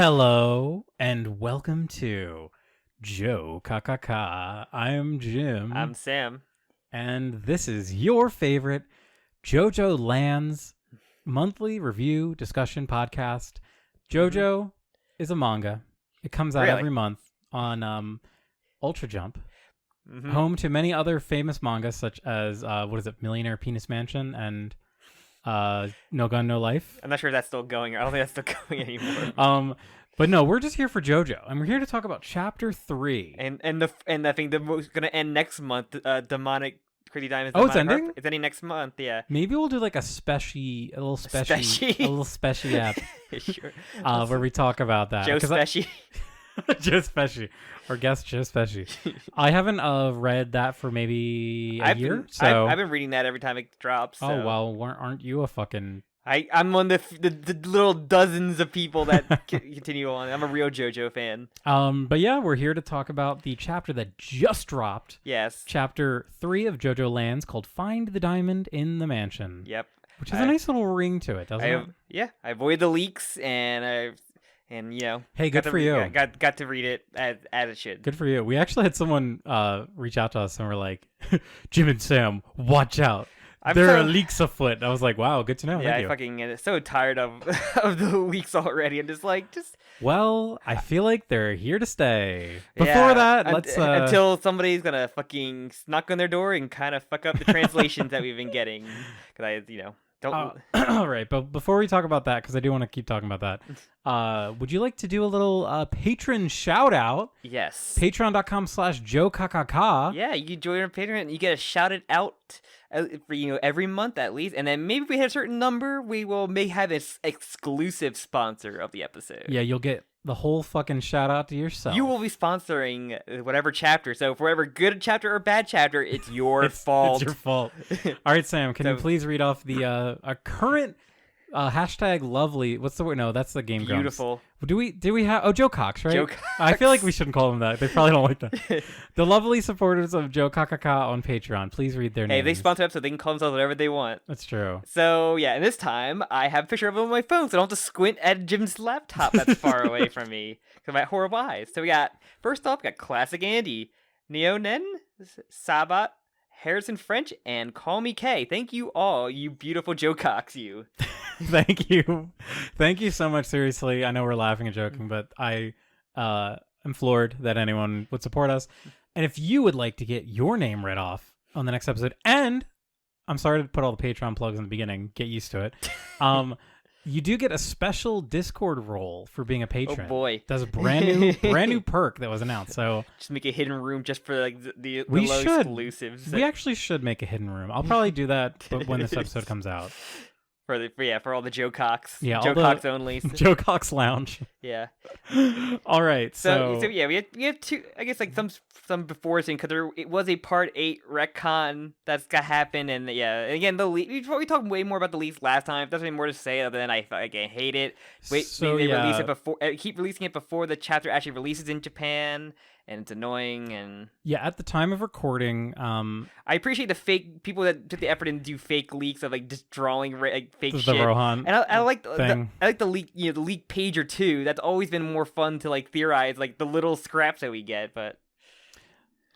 Hello and welcome to JOKAKAKA. I'm Jim. I'm Sam. And this is your favorite JoJoLands monthly review discussion podcast. JoJo is a manga. It comes out every month on Ultra Jump, home to many other famous mangas such as, Millionaire Penis Mansion and No Gun, No Life. I'm not sure if that's still going. I don't think that's still going anymore. But no, we're just here for JoJo, and we're here to talk about Chapter 3. And I think it's gonna end next month. Demonic Crazy Diamonds. Oh, it's Demonic ending? Harp. It's ending next month. Yeah. Maybe we'll do like a little special app, Sure. where we talk about that. Joe Special. Joe Special, or guest Joe Special. I haven't read that for maybe a year. So I've been reading that every time it drops. So. Oh well, aren't you a fucking? I'm one of the little dozens of people that continue on. I'm a real JoJo fan. But yeah, we're here to talk about the chapter that just dropped. Yes. Chapter 3 of JoJoLands, called "Find the Diamond in the Mansion." Yep. Which has a nice little ring to it, doesn't it? Yeah. I avoid the leaks and you know. Hey, good for you. Got to read it as it should. Good for you. We actually had someone reach out to us and we're like, Jim and Sam, watch out. There are leaks afoot. I was like, wow, good to know. Yeah, Thank you. fucking am so tired of the leaks already. I'm just like, Well, I feel like they're here to stay. Before that, let's until somebody's gonna fucking knock on their door and kind of fuck up the translations that we've been getting. Because don't. All right, but before we talk about that, because I do want to keep talking about that, would you like to do a little patron shout out? Yes. Patreon.com/JOKAKAKA. Yeah, you join our Patreon and you get a shouted out for every month at least, and then maybe if we hit a certain number, we may have an exclusive sponsor of the episode. Yeah, you'll get the whole fucking shout out to yourself. You will be sponsoring whatever chapter. So for whatever good chapter or bad chapter, it's your fault. It's your fault. All right, Sam, can you please read off the current hashtag lovely? What's the word? No, that's the Game Grumps. Beautiful. Do we have JoCox, right? JoCox. I feel like we shouldn't call them that. They probably don't like that. The lovely supporters of JOKAKAKA on Patreon. Please read their names. Hey, they sponsor us so they can call themselves whatever they want. That's true. So yeah, and this time I have a picture of them on my phone, so I don't have to squint at Jim's laptop that's far away from me because of my horrible eyes. So first off, we got Classic Andy, Neonen, Sabat, Harrison French, and Call Me K. Thank you all, you beautiful JoCox, you. Thank you so much. Seriously, I know we're laughing and joking, but I am floored that anyone would support us. And if you would like to get your name read off on the next episode, and I'm sorry to put all the Patreon plugs in the beginning, get used to it. You do get a special Discord role for being a patron. Oh boy, that's a brand new perk that was announced. So just make a hidden room just for like the low exclusives. We actually should make a hidden room. I'll probably do that, but when this episode comes out. For all the JoCox. Yeah, JoCox only. JoCox Lounge. Yeah. All right. So yeah, we had two. I guess like some before thing because it was a part 8 retcon that's gonna happen, and yeah, and again we talked way more about the leaks last time. There's nothing more to say other than I hate it. Release it before, keep releasing it before the chapter actually releases in Japan. And it's annoying, and yeah. At the time of recording, I appreciate the fake people that took the effort and do fake leaks of like just drawing fake shit. The Rohan, and I like the leak, the leak page or two. That's always been more fun to like theorize, like the little scraps that we get. But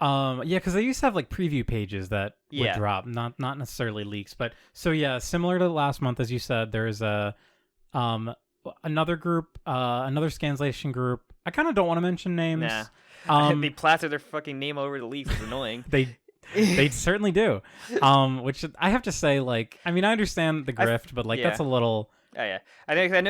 yeah, because they used to have like preview pages that would drop, not necessarily leaks. But so yeah, similar to last month, as you said, there's another group, another scanslation group. I kind of don't want to mention names. Nah. They plaster their fucking name all over the leaks. It's annoying. They certainly do. Which I have to say, like, I mean, I understand the grift, but like that's a little. Oh yeah, I think I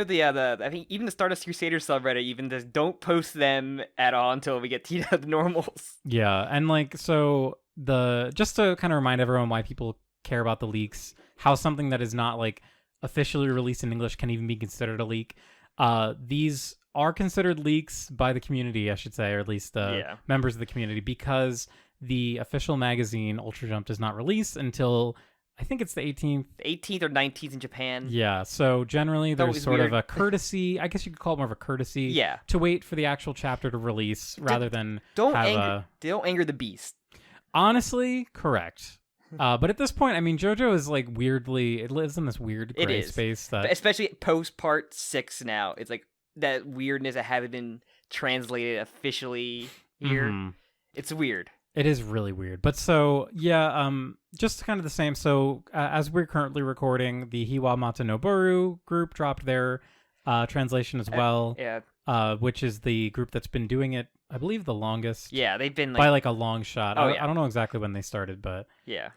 think even the Stardust Crusaders subreddit even just don't post them at all until we get teed up the normals. Yeah, and like so just to kind of remind everyone why people care about the leaks, how something that is not like officially released in English can even be considered a leak. These are considered leaks by the community, I should say, or at least members of the community, because the official magazine Ultra Jump does not release until I think it's the 18th or 19th in Japan. Yeah, so generally there's sort of a courtesy, I guess you could call it more of a courtesy, to wait for the actual chapter to release rather than don't anger the beast. Honestly, correct. But at this point, I mean, JoJo is like weirdly, it lives in this weird gray space that, especially post part 6 now. It's like that weirdness that haven't been translated officially here. Mm-hmm. It's weird. It is really weird. But so, yeah, just kind of the same. So, as we're currently recording, the Hiwa Matanoboru group dropped their translation as well. Which is the group that's been doing it, I believe, the longest. Yeah, they've been by like a long shot. Oh, I don't know exactly when they started, but yeah,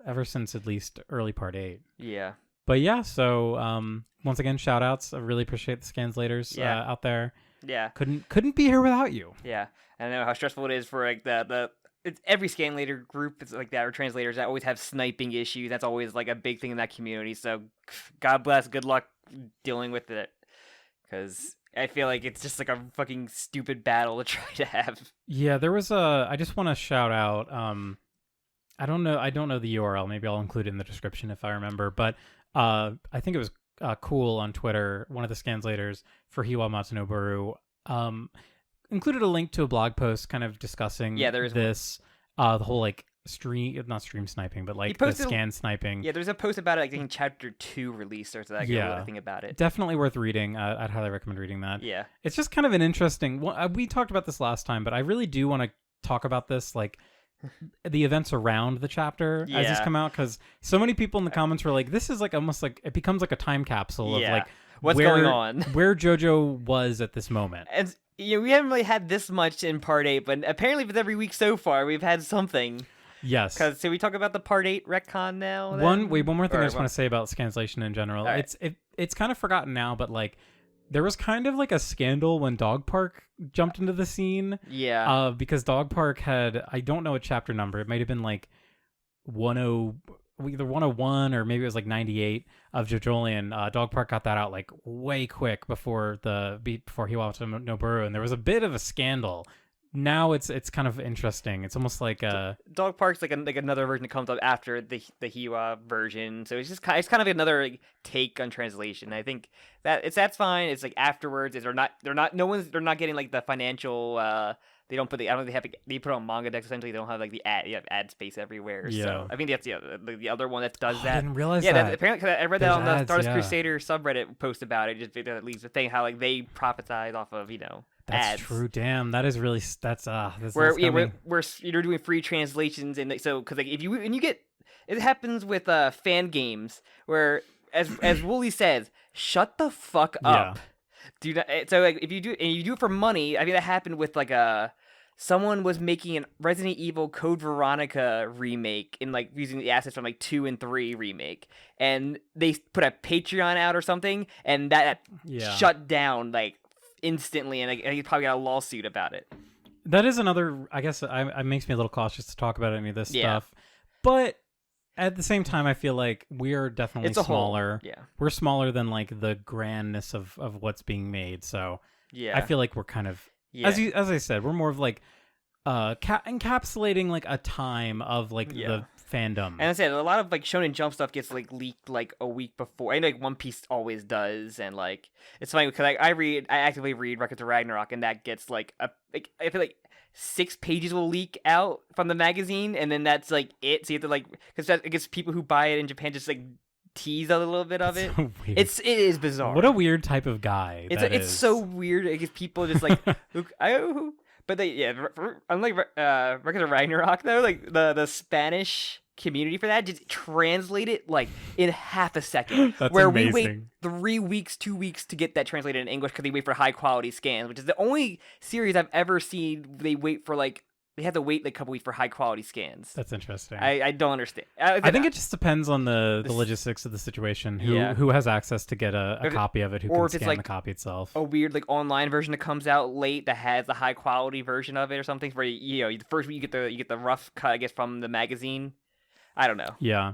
ever since at least early part 8. Yeah. But yeah, so once again, shout outs. I really appreciate the scanslators out there. Yeah. Couldn't be here without you. Yeah. I know how stressful it is for like it's every scanlator group is like that, or translators that always have sniping issues. That's always like a big thing in that community. So God bless, good luck dealing with it, because I feel like it's just like a fucking stupid battle to try to have. Yeah, there was I just want to shout out. I don't know the URL. Maybe I'll include it in the description if I remember. But I think it was Cool on Twitter. One of the scanslators for Hiwa Matanoboru included a link to a blog post kind of discussing this the whole like not stream sniping, but like the scan sniping. Yeah, there's a post about it, like in chapter 2 release or something. I think about it. Definitely worth reading. I'd highly recommend reading that. Yeah, it's just kind of an interesting. We talked about this last time, but I really do want to talk about this, like the events around the chapter as it's come out, because so many people in the comments were like, "This is like almost like it becomes like a time capsule of like what's going on, where JoJo was at this moment." And we haven't really had this much in part 8, but apparently with every week so far, we've had something. Yes. Because so we talk about the part 8 retcon now. One more thing I just want to say about scanslation in general. Right. It's kind of forgotten now, but like there was kind of like a scandal when Dog Park jumped into the scene. Yeah. Because Dog Park had, I don't know a chapter number. It might have been like either 101 or maybe it was like 98 of JoJoLands. Dog Park got that out like way quick before Hiwa Matanoboru, and there was a bit of a scandal. Now it's kind of interesting. It's almost like Dog Park's like another version that comes up after the Hiwa version, so it's kind of another like, take on translation. I think that's fine. It's like afterwards, they're not getting like the financial. They don't put I don't think they put on manga decks essentially. They don't have like the ad space everywhere. Yeah. So I think that's the other one that does that. I didn't realize that. Apparently, cause I read that on the Stardust Crusader subreddit post about it. Just at least the thing how like they profitize off of That's ads. True. Damn, that is really that's where you're doing free translations, and so because like when you get it happens with fan games where as Wooly says, shut the fuck up. Do not, so like if you do it for money. I mean that happened with like someone was making a Resident Evil Code Veronica remake in like using the assets from like 2 and 3 remake, and they put a Patreon out or something, and that shut down like instantly, and he probably got a lawsuit about it. That is another, I guess, it makes me a little cautious to talk about any of this stuff. But at the same time, I feel like we are definitely smaller. We're smaller than like the grandness of what's being made. So I feel like we're kind of, as I said, we're more of like encapsulating like a time of like the fandom. And I said a lot of like Shonen Jump stuff gets like leaked like a week before. I know like One Piece always does, and like it's funny because I actively read Records of Ragnarok, and that gets like I feel like 6 pages will leak out from the magazine, and then that's like it. So you have to like because I guess people who buy it in Japan just like tease a little bit of it. So weird. It is bizarre. What a weird type of guy. It's so weird. I guess people just like but unlike Records of Ragnarok though, like the Spanish community for that just translate it like in half a second. That's where amazing. We wait 3 weeks, 2 weeks to get that translated in English because they wait for high quality scans, which is the only series I've ever seen they have to wait like a couple weeks for high quality scans. That's interesting. I don't understand. I think it just depends on the logistics of the situation. Who has access to get a copy of it? Who can scan the copy itself? A weird like online version that comes out late that has the high quality version of it or something. Where the first week you get the rough cut, I guess, from the magazine. I don't know. Yeah.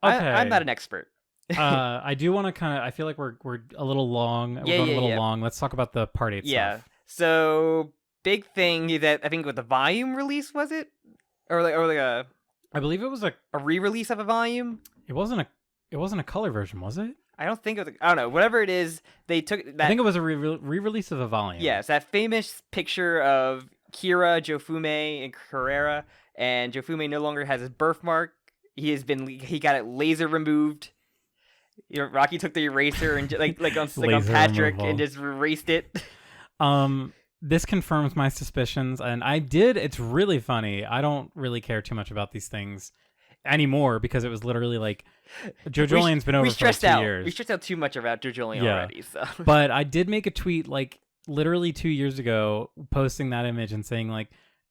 I'm not an expert. I do want to kind of. I feel like we're a little long. We're going a little long. Let's talk about the part 8 stuff. Yeah. So big thing that I think with the volume release, was it, or like a? I believe it was a re-release of a volume. It wasn't a color version, was it? I don't think it was. I don't know. Whatever it is, they took that. I think it was a re-release of a volume. Yes, that famous picture of Kira, Jofume, and Carrera, and Jofume no longer has his birthmark. He got it laser removed. Rocky took the eraser and on Laser Patrick removal. and just erased it. This confirms my suspicions, and it's really funny. I don't really care too much about these things anymore because it was literally like JoJoLands been over for like 2 years. We stressed out too much about JoJoLands already. So, but I did make a tweet like literally 2 years ago, posting that image and saying like,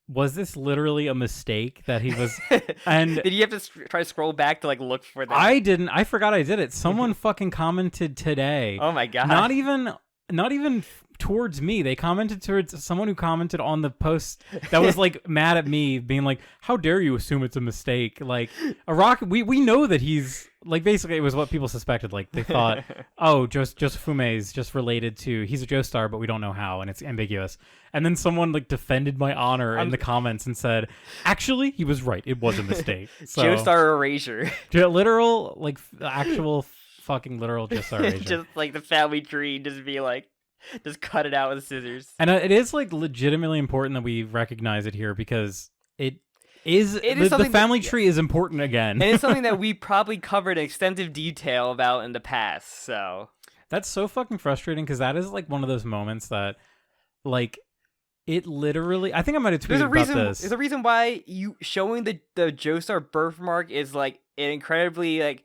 was this literally a mistake that he was? And did you have to try to scroll back to like look for that? I didn't. I forgot I did it. Someone fucking commented today. Oh my god! Not even towards me. They commented towards someone who commented on the post that was like mad at me, being like, "How dare you assume it's a mistake?" Like Araki, we know that he's like, basically it was what people suspected. Like they thought, oh, Josefume is just related to, he's a Joestar, but we don't know how, and it's ambiguous. And then someone like defended my honor in the comments and said, actually, he was right. It was a mistake. So, Joestar erasure. Literal, like actual fucking literal Joestar erasure. Just like the family tree, just cut it out with scissors. And it is like legitimately important that we recognize it here because the family tree is important again. And it's something that we probably covered in extensive detail about in the past. So that's so fucking frustrating because that is like one of those moments that like it literally, I think I might have tweeted about this. There's a reason why you showing the Joestar birthmark is like an incredibly like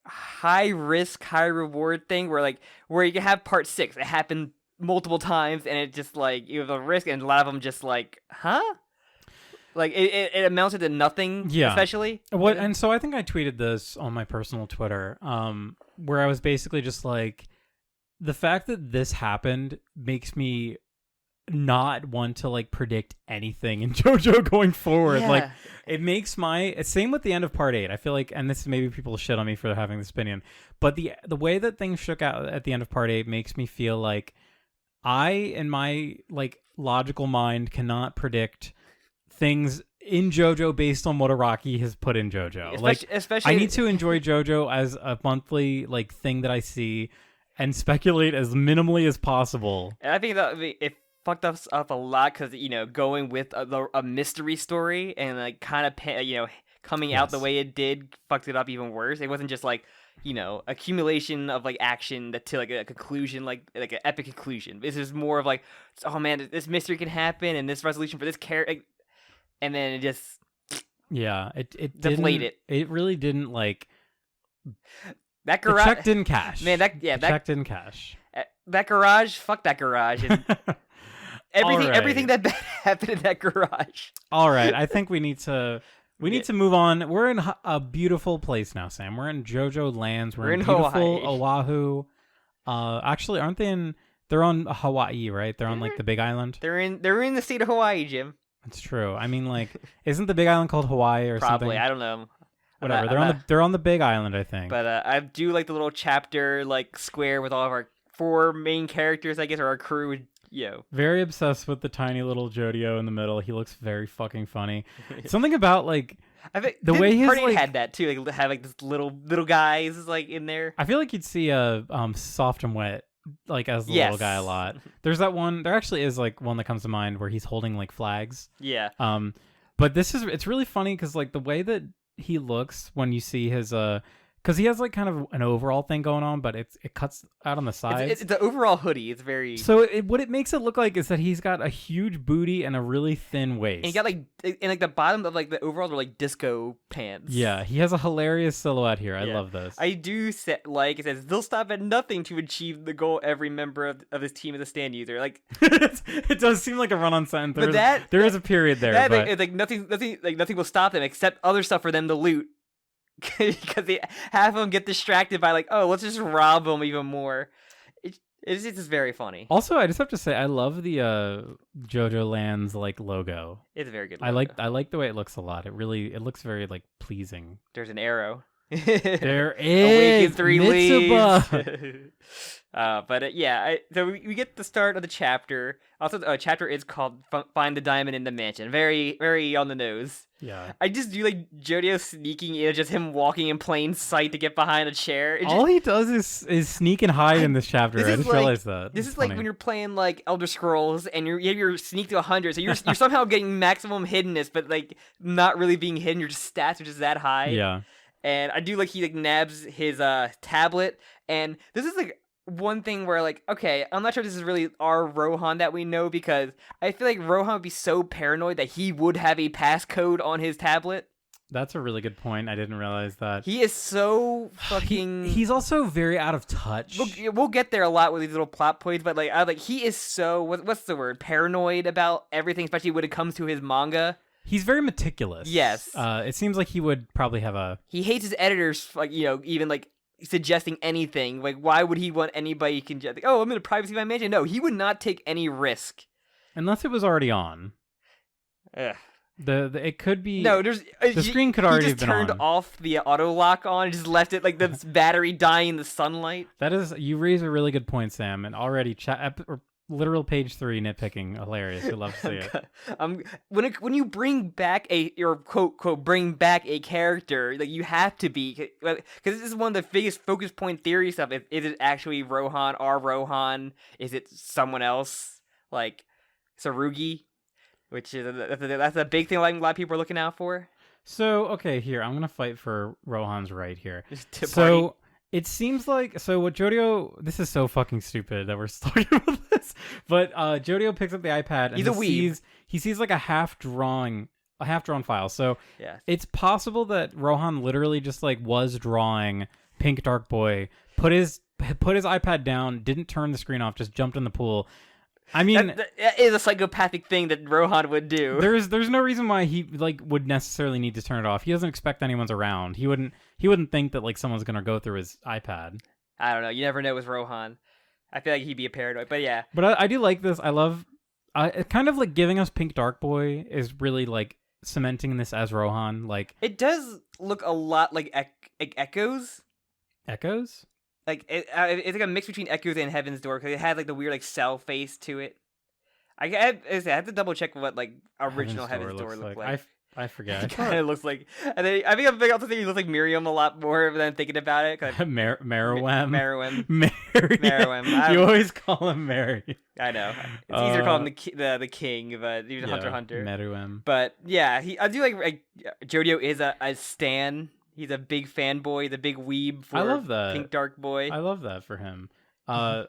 high risk, high reward thing where you can have part 6. It happened multiple times and it just like you have a risk and a lot of them just like, huh? Like it amounted to nothing, especially. And so I think I tweeted this on my personal Twitter, where I was basically just like, the fact that this happened makes me not want to like predict anything in JoJo going forward. Yeah. Like it makes same with the end of part 8. I feel like, and this maybe people shit on me for having this opinion, but the way that things shook out at the end of part 8 makes me feel like I, in my like logical mind, cannot predict things in JoJo based on what Araki has put in JoJo. Especially I need to enjoy JoJo as a monthly like thing that I see and speculate as minimally as possible. And I think that it fucked us up a lot because going with a mystery story and like kind of coming out the way it did fucked it up even worse. It wasn't just like accumulation of like action to like a conclusion, like an epic conclusion. This is more of like, oh man, this mystery can happen and this resolution for this character, and then it just it deflated. It really didn't like that garage. The check didn't cash. Man, that check didn't cash. That garage, fuck that garage. And everything that bad happened in that garage. All right, I think we need to move on. We're in a beautiful place now, Sam. We're in JoJoLands. We're in beautiful Hawaii. Oahu. Actually, aren't they in? They're on Hawaii, right? They're on like the Big Island. They're in the state of Hawaii, Jim. That's true. I mean, like, isn't the Big Island called Hawaii or something? Probably. I don't know. Whatever. They're on the Big Island, I think. But I do like the little chapter like square with all of our 4 main characters, I guess, or our crew. Very obsessed with the tiny little Jodio in the middle. He looks very fucking funny. Something about like I think the way his like had that too. Like have like this little guys like in there. I feel like you'd see a Soft and Wet like as the little guy a lot. There's that one. There actually is like one that comes to mind where he's holding like flags. Yeah. But it's really funny because like the way that he looks when you see his because he has like kind of an overall thing going on, but it cuts out on the sides. It's the overall hoodie. It's very so what it makes it look like is that he's got a huge booty and a really thin waist. And he got like the bottom of like the overalls are like disco pants. Yeah, he has a hilarious silhouette here. I love this. I do like it says they'll stop at nothing to achieve the goal. Every member of his team is a stand user. Like it does seem like a run-on sentence. There is a period there. But it's like nothing will stop them except other stuff for them to loot. Because half of them get distracted by like, oh, let's just rob them even more. It's just very funny. Also, I just have to say, I love the JoJoLands like logo. It's a very good logo. I like the way it looks a lot. It looks very like pleasing. There's an arrow. There is Awaken 3 leaves. So we get the start of the chapter. Also, the chapter is called "Find the Diamond in the Mansion." Very, very on the nose. Yeah. I just do like Jodio sneaking in, just him walking in plain sight to get behind a chair. All he does is sneak and hide in this chapter. I just realized that. This is funny. Like when you're playing like Elder Scrolls and you have your sneak to 100, so you're somehow getting maximum hiddenness, but like not really being hidden. Your stats are just that high. Yeah. And I do like he like nabs his tablet, and this is like one thing where like, okay, I'm not sure if this is really our Rohan that we know, because I feel like Rohan would be so paranoid that he would have a passcode on his tablet. That's a really good point. I didn't realize that. He is so fucking. He's also very out of touch. We'll get there a lot with these little plot points, but like he is so what's the word? Paranoid about everything, especially when it comes to his manga. He's very meticulous. Yes. It seems like he would probably have a. He hates his editors, like even like suggesting anything. Like, why would he want anybody can just like, oh, I'm in a privacy my mansion? No, he would not take any risk unless it was already on. Ugh. It could be there's the screen could already have been turned off the auto lock on and just left it like the battery dying in the sunlight. That is, you raise a really good point, Sam, and already literal page 3 nitpicking hilarious. You love to see it. When you bring back bring back a character, like you have to be, because this is one of the biggest focus point theory stuff. Is it actually Rohan? Our Rohan? Is it someone else like Sarugi? Which is that's a big thing like a lot of people are looking out for. So, okay, here, I'm going to fight for Rohan's right here. So, it seems like, what Jodio, this is so fucking stupid that we're talking about this, but Jodio picks up the iPad and he sees like a half-drawn file. So, yes. It's possible that Rohan literally just like was drawing Pink Dark Boy, put his iPad down, didn't turn the screen off, just jumped in the pool. I mean, that is a psychopathic thing that Rohan would do. There's no reason why he like would necessarily need to turn it off. He doesn't expect anyone's around. He wouldn't think that like someone's gonna go through his iPad. I don't know. You never know with Rohan. I feel like he'd be a paranoid, but yeah. But I do like this. I love, kind of like giving us Pink Dark Boy is really like cementing this as Rohan. Like it does look a lot like Echoes. Echoes. Like it's like a mix between Echoes and Heaven's Door, because it had like the weird like cell face to it. I have to double check what like original Heaven's Door looked like. I forget. It kind of looks like, and then I think I'm also thinking he looks like Miriam a lot more than I'm thinking about it. Meruem. Meruem. You always call him Mary. I know. It's easier to call him the king, but he was Hunter x Hunter. Meruem. But yeah, I do like Jodio is a stan. He's a big fanboy, the big weeb for I love that. Pink Dark Boy. I love that for him.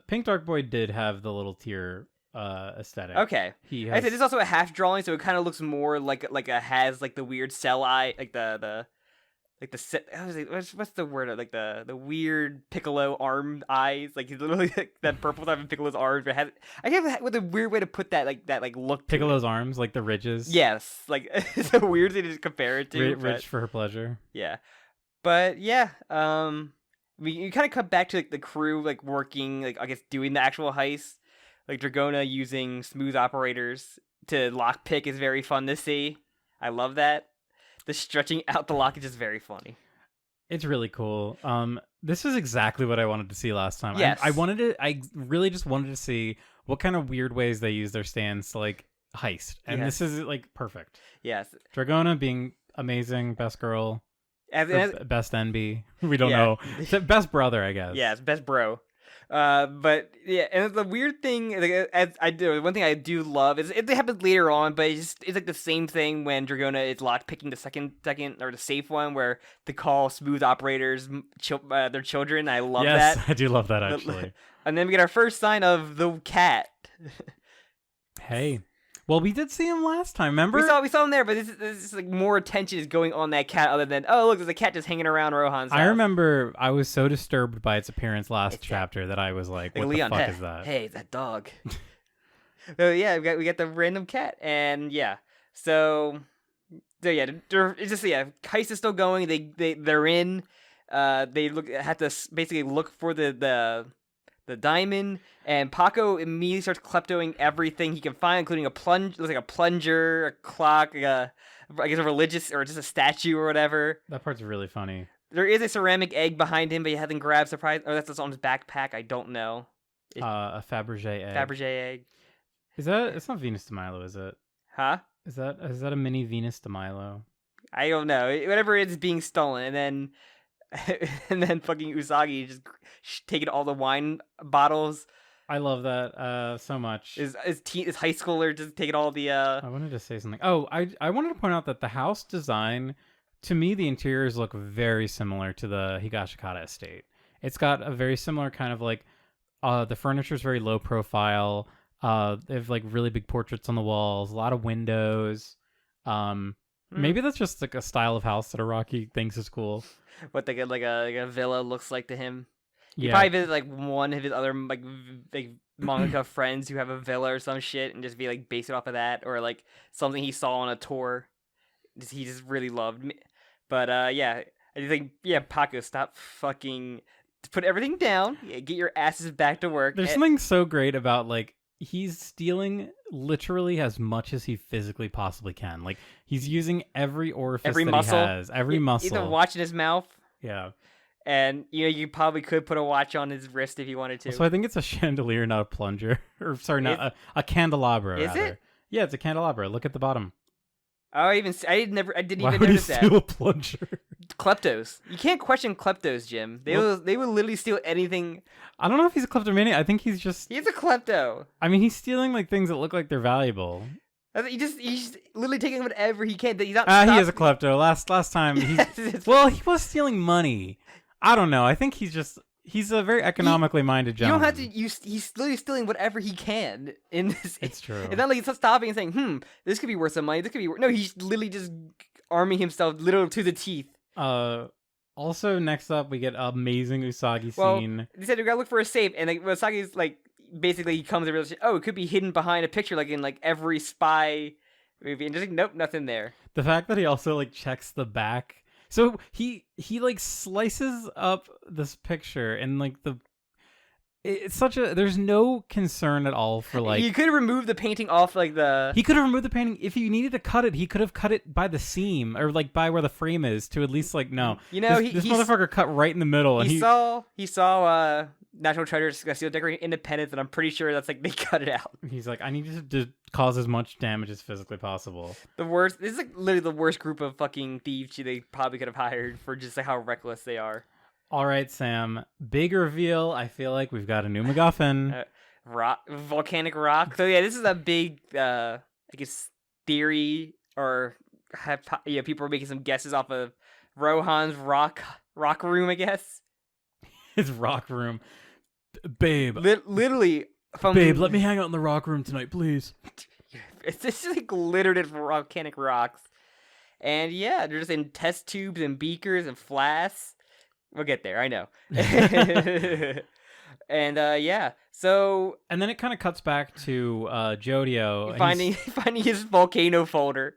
Pink Dark Boy did have the little tear aesthetic. Okay. I said this is also a half drawing, so it kind of looks more like has like the weird cell eye, like what's the word, like the weird Piccolo arm eyes, like he's literally like that purple type of Piccolo's arms. But I guess with a weird way to put that look. Piccolo's arms, like the ridges. Yes, like it's a weird thing to compare it to. Rich for her pleasure. Yeah, but yeah, you kind of cut back to like the crew like working, like I guess doing the actual heist. Like Dragona using smooth operators to lockpick is very fun to see. I love that. The stretching out the lock is just very funny. It's really cool. This is exactly what I wanted to see last time. Yes. I really just wanted to see what kind of weird ways they use their stands to like heist. And This is like perfect. Yes. Dragona being amazing, best girl. Best NB. We don't know. Best brother, I guess. Yes, best bro. But yeah, and the weird thing, one thing I do love is it happens later on, but it's like the same thing when Dragona is lockpicking the second or the safe one where they call smooth operators their children. I love that. Yes, I do love that actually. And then we get our first sign of the cat. Hey. Well, we did see him last time, remember? We saw him there, but this is like more attention is going on that cat other than, oh, look, there's a cat just hanging around Rohan's house. I remember I was so disturbed by its appearance last chapter that I was like, what Leon, the fuck is that? Hey, that dog. So yeah, we got the random cat, and yeah. So yeah, it's just heist is still going. They're in. They have to basically look for the diamond, and Paco immediately starts kleptoing everything he can find, including a plunger, a clock, I guess a religious or just a statue or whatever. That part's really funny. There is a ceramic egg behind him, but he hasn't grabbed. Or that's on his backpack. I don't know. A Fabergé egg. Fabergé egg. Is that? It's not Venus de Milo, is it? Huh? Is that a mini Venus de Milo? I don't know. Whatever it is being stolen, and then. And then fucking Usagi just taking all the wine bottles. I love that so much. Is high schooler just taking all the I wanted to say something. Oh, I wanted to point out that the house design to me, the interiors look very similar to the Higashikata estate. It's got a very similar kind of like, the furniture's very low profile. They have like really big portraits on the walls, a lot of windows. Maybe that's just like a style of house that Araki thinks is cool. What like a villa looks like to him. He Yeah. probably visit like one of his other like mangaka friends who have a villa or some shit, and just be like base it off of that, or like something he saw on a tour. He just really loved me. But yeah, I just think Paco, stop fucking, put everything down. Yeah, get your asses back to work. There's something so great about like he's stealing literally as much as he physically possibly can. Like he's using every orifice Every that muscle. he has, every muscle. Either watch in his mouth. Yeah. And you probably could put a watch on his wrist if you wanted to. So I think it's a chandelier, not a plunger. Or sorry, not a candelabra. Is rather. it? Yeah, it's a candelabra. Look at the bottom. I didn't even Why would notice he that. steal a plunger? Kleptos. You can't question kleptos, Jim. They will literally steal anything. I don't know if he's a kleptomaniac. I think he's just. He's a klepto. I mean, he's stealing like things that look like they're valuable. He's literally taking whatever he can. He's not. He is a klepto. Last time, well, he was stealing money. I don't know. I think he's a very economically minded You don't gentleman. have to. He's literally stealing whatever he can in this. It's true. It's not like he's stopping and saying, this could be worth some money. This could be worth. No, he's literally just arming himself literally to the teeth. Also, next up, we get amazing Usagi scene. They said we gotta look for a safe, and like Usagi's like basically he comes and realizes, oh, it could be hidden behind a picture, like in like every spy movie, and just like, nope, nothing there. The fact that he also like checks the back. So he like slices up this picture and like it's such a, there's no concern at all for like, you could have removed the painting off like the. He could have removed the painting if he needed to cut it. He could have cut it by the seam or like by where the frame is to at least like no. You know, this motherfucker cut right in the middle. And he saw National Treasure Steel Decorating Independence, and I'm pretty sure that's like they cut it out. He's like, I need you to cause as much damage as physically possible. The worst. This is like literally the worst group of fucking thieves they probably could have hired for just like how reckless they are. All right, Sam. Big reveal. I feel like we've got a new MacGuffin. Volcanic rock. So yeah, this is a big, I guess, theory, or people are making some guesses off of Rohan's rock room, I guess. His rock room. Babe. Literally. Babe, let me hang out in the rock room tonight, please. It's just like littered with volcanic rocks. And yeah, they're just in test tubes and beakers and flasks. We'll get there, I know. And yeah, so... And then it kind of cuts back to Jodio. Finding his volcano folder.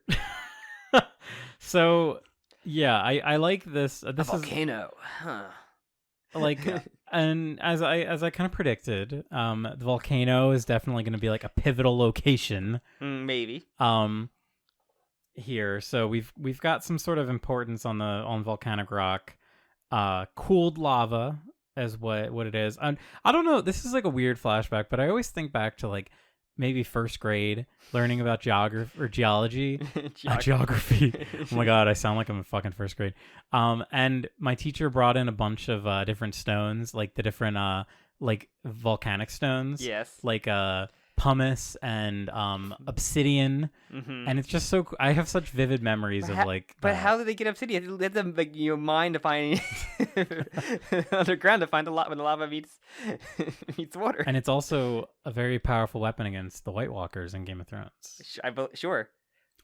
So, yeah, I like this. This volcano, huh? Like, and as I kind of predicted, the volcano is definitely going to be like a pivotal location. Maybe. Here, so we've got some sort of importance on volcanic rock. Cooled lava is what it is. And I don't know, this is like a weird flashback, but I always think back to like maybe first grade learning about geography or geology. Geography. Oh my god, I sound like I'm in fucking first grade. And my teacher brought in a bunch of different stones, like the different like volcanic stones. Yes. Like pumice and obsidian, and it's just so I have such vivid memories of like. But how did they get obsidian? They have to like mine to find underground to find when the lava meets water. And it's also a very powerful weapon against the White Walkers in Game of Thrones. Sure.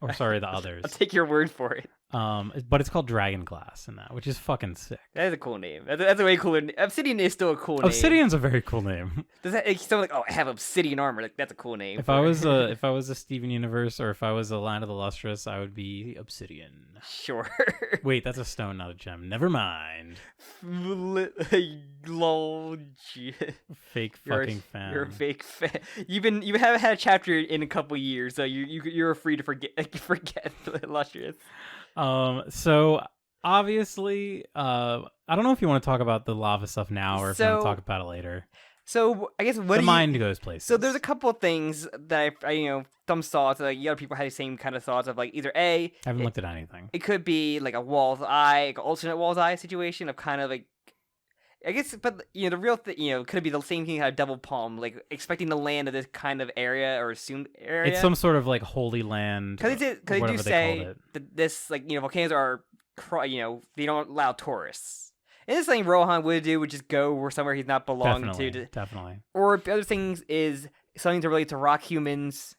Or sorry, the others. I'll take your word for it. But it's called Dragon Glass in that, which is fucking sick. That is a cool name. That's a way cooler. Obsidian is still a cool name. Obsidian's a very cool name. Does that someone like, oh, I have obsidian armor? Like that's a cool name. If I was a Steven Universe, or if I was a Land of the Lustrous, I would be Obsidian. Sure. Wait, that's a stone, not a gem. Never mind. Lol. Fake fucking fan. You're a fake fan. You haven't had a chapter in a couple years, so you're free to forget Lustrous. So obviously, I don't know if you want to talk about the lava stuff now or if you want to talk about it later. So I guess mind goes places. So there's a couple of things that I some thoughts, like other people had the same kind of thoughts of like either I haven't looked at anything. It could be like a wall's eye, like an alternate wall's eye situation of kind of like, I guess, but the real thing, could it be the same thing, had double palm, like expecting to land at this kind of area or assumed area. It's some sort of like holy land. Because they do say that this volcanoes are they don't allow tourists. And this is something Rohan would do, would just go where somewhere he's not belonging to. Definitely. Or the other things is something to relate to rock humans,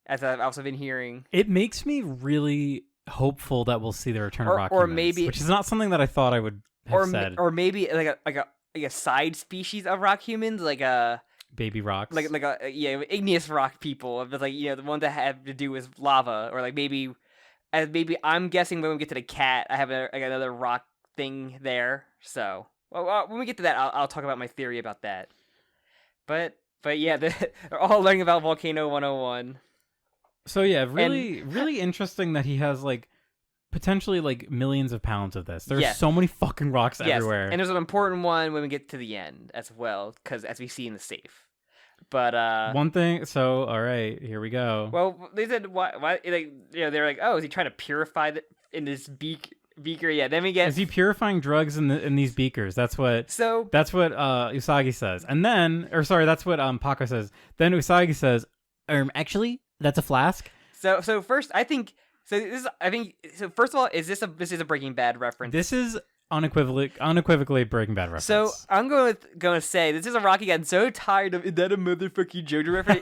as I've also been hearing. It makes me really hopeful that we'll see the return of rock or humans, maybe, which is not something that I thought I would have said. Or maybe like a side species of rock humans, like a baby rocks, like igneous rock people, but like the one that have to do with lava, or like maybe I'm guessing when we get to the cat, I have another rock thing there. So when we get to that, I'll talk about my theory about that. But yeah, they're all learning about Volcano 101. So yeah, really interesting that he has like potentially like millions of pounds of this. There's so many fucking rocks everywhere. And there's an important one when we get to the end as well, because as we see in the safe. But one thing. So all right, here we go. Well, they said why they're like, oh, is he trying to purify in this beaker? Yeah. Then we get, is he purifying drugs in these beakers? That's what Usagi says. And then, that's what Paco says. Then Usagi says, actually, that's a flask. So first, I think. So first of all, this is a Breaking Bad reference. This is unequivocally Breaking Bad reference. So I'm going to say this is a Rocky getting so tired of, is that a motherfucking JoJo reference?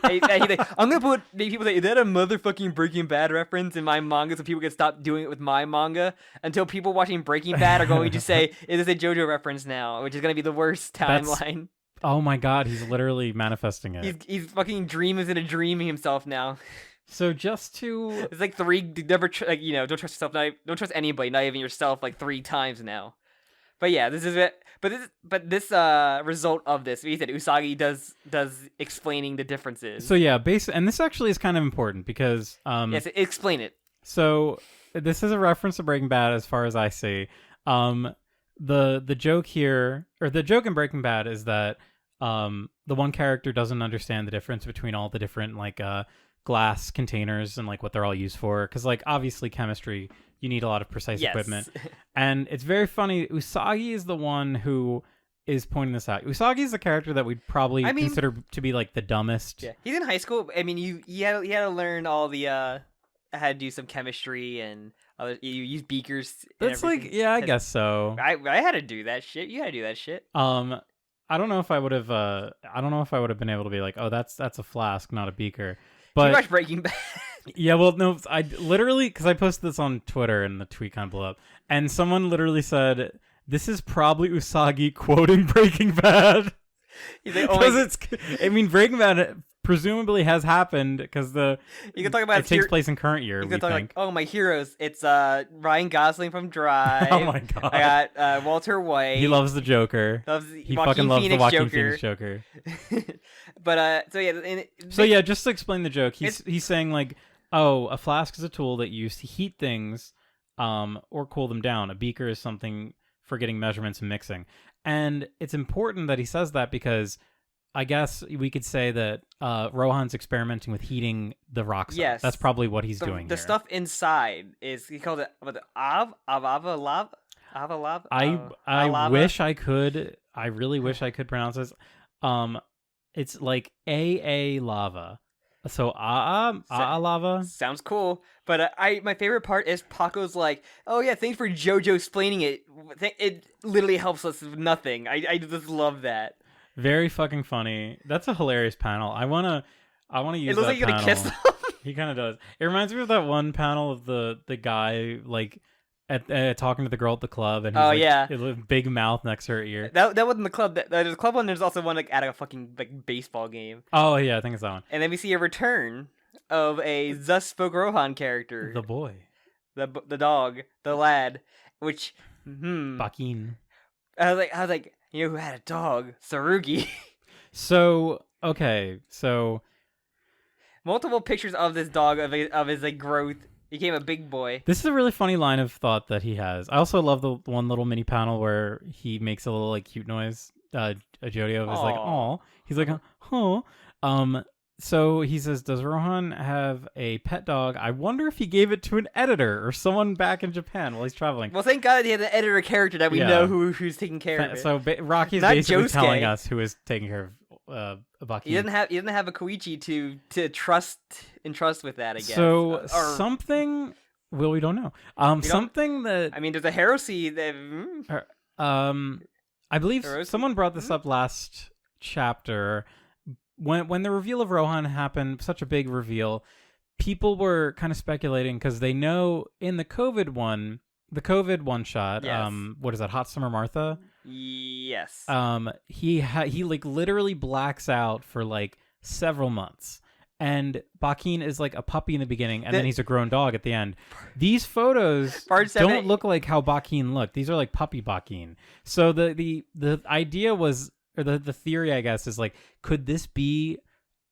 I'm going to make people say, is that a motherfucking Breaking Bad reference in my manga, so people can stop doing it with my manga, until people watching Breaking Bad are going to say, is this a JoJo reference now, which is going to be the worst timeline. Oh my god, he's literally manifesting it. He's fucking dreaming himself now. So just to, it's like never don't trust yourself, don't trust anybody, not even yourself, like 3 times now. But yeah, this is it. But this result of this, he said Usagi does explaining the differences. So yeah, and this actually is kind of important because yes, explain it. So this is a reference to Breaking Bad as far as I see. The joke here, or the joke in Breaking Bad, is that the one character doesn't understand the difference between all the different like glass containers and like what they're all used for, because like obviously chemistry, you need a lot of precise equipment. And it's very funny, Usagi is the one who is pointing this out. Usagi is the character that we'd probably consider to be like the dumbest. Yeah, he's in high school. I mean, you had to learn all the how to do some chemistry and other, you use beakers. That's like, yeah, I guess so. I had to do that shit. You had to do that shit. I don't know if I would have been able to be like, oh, that's a flask, not a beaker. But you watch Breaking Bad. Yeah, well, no, I literally, because I posted this on Twitter and the tweet kind of blew up, and someone literally said, this is probably Usagi quoting Breaking Bad. Because Breaking Bad presumably has happened because you can talk about it takes place in current year. You can talk like, oh, my heroes. It's Ryan Gosling from Drive. Oh my god. I got Walter White. He loves the Joker. He fucking loves the Joaquin Phoenix Joker. But just to explain the joke, he's saying like, oh, a flask is a tool that you use to heat things, or cool them down. A beaker is something for getting measurements and mixing. And it's important that he says that because I guess we could say that Rohan's experimenting with heating the rocks. Yes, that's probably what he's doing. The stuff inside he called it Ava lava. I wish I could. I really wish I could pronounce this. It's like AA lava. So lava sounds cool, but my favorite part is Paco's like, oh yeah, thanks for JoJo explaining it. It literally helps us with nothing. I just love that. Very fucking funny. That's a hilarious panel. I wanna use. It looks like you're gonna kiss them. He kind of does. It reminds me of that one panel of the guy like at talking to the girl at the club, and he's a big mouth next to her ear. That wasn't the club. There's a club one. There's also one like at a fucking like baseball game. Oh yeah, I think it's that one. And then we see a return of a thus spoke Rohan character. The boy, the dog, the lad, which Bakin. I was like, you know who had a dog? Sarugi. So multiple pictures of this dog of his like growth. He became a big boy. This is a really funny line of thought that he has. I also love the one little mini panel where he makes a little like cute noise. A Jodio is like, "Aw." He's like, "Huh." So he says, "Does Rohan have a pet dog? I wonder if he gave it to an editor or someone back in Japan while he's traveling." Well, thank God he had an editor character that we know who's taking care of it. So Rocky's basically telling us who is taking care of Baki. He doesn't have a Koichi to entrust with that, I guess. So something Well, we don't know. Something that I mean, there's a heresy that. I believe Heresy? someone brought this up last chapter when the reveal of Rohan happened. Such a big reveal. People were kind of speculating because they know in the COVID one shot. Yes. What is that? Hot Summer Martha. Yes. He like literally blacks out for like several months. And Bakin is like a puppy in the beginning, and then he's a grown dog at the end. These photos don't look like how Bakin looked. These are like puppy Bakin. So the idea was, or the theory, I guess, is like, could this be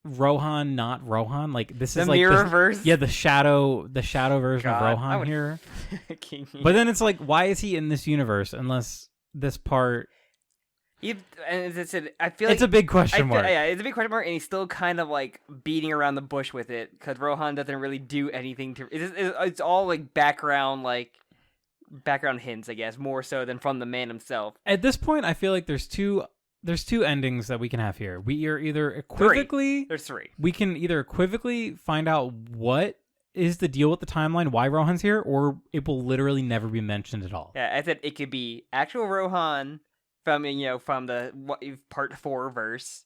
Rohan, not Rohan? Like this is the like mirrorverse. Yeah, the shadow version of Rohan here. But then it's like, why is he in this universe unless this part? And as I said, I feel like it's a big question mark. Yeah, it's a big question mark, and he's still kind of like beating around the bush with it because Rohan doesn't really do anything to. It's all like background hints, I guess, more so than from the man himself. At this point, I feel like there's two endings that we can have here. We are either equivocally. There's three. We can either equivocally find out what is the deal with the timeline, why Rohan's here, or it will literally never be mentioned at all. Yeah, I said it could be actual Rohan. From the part 4 verse,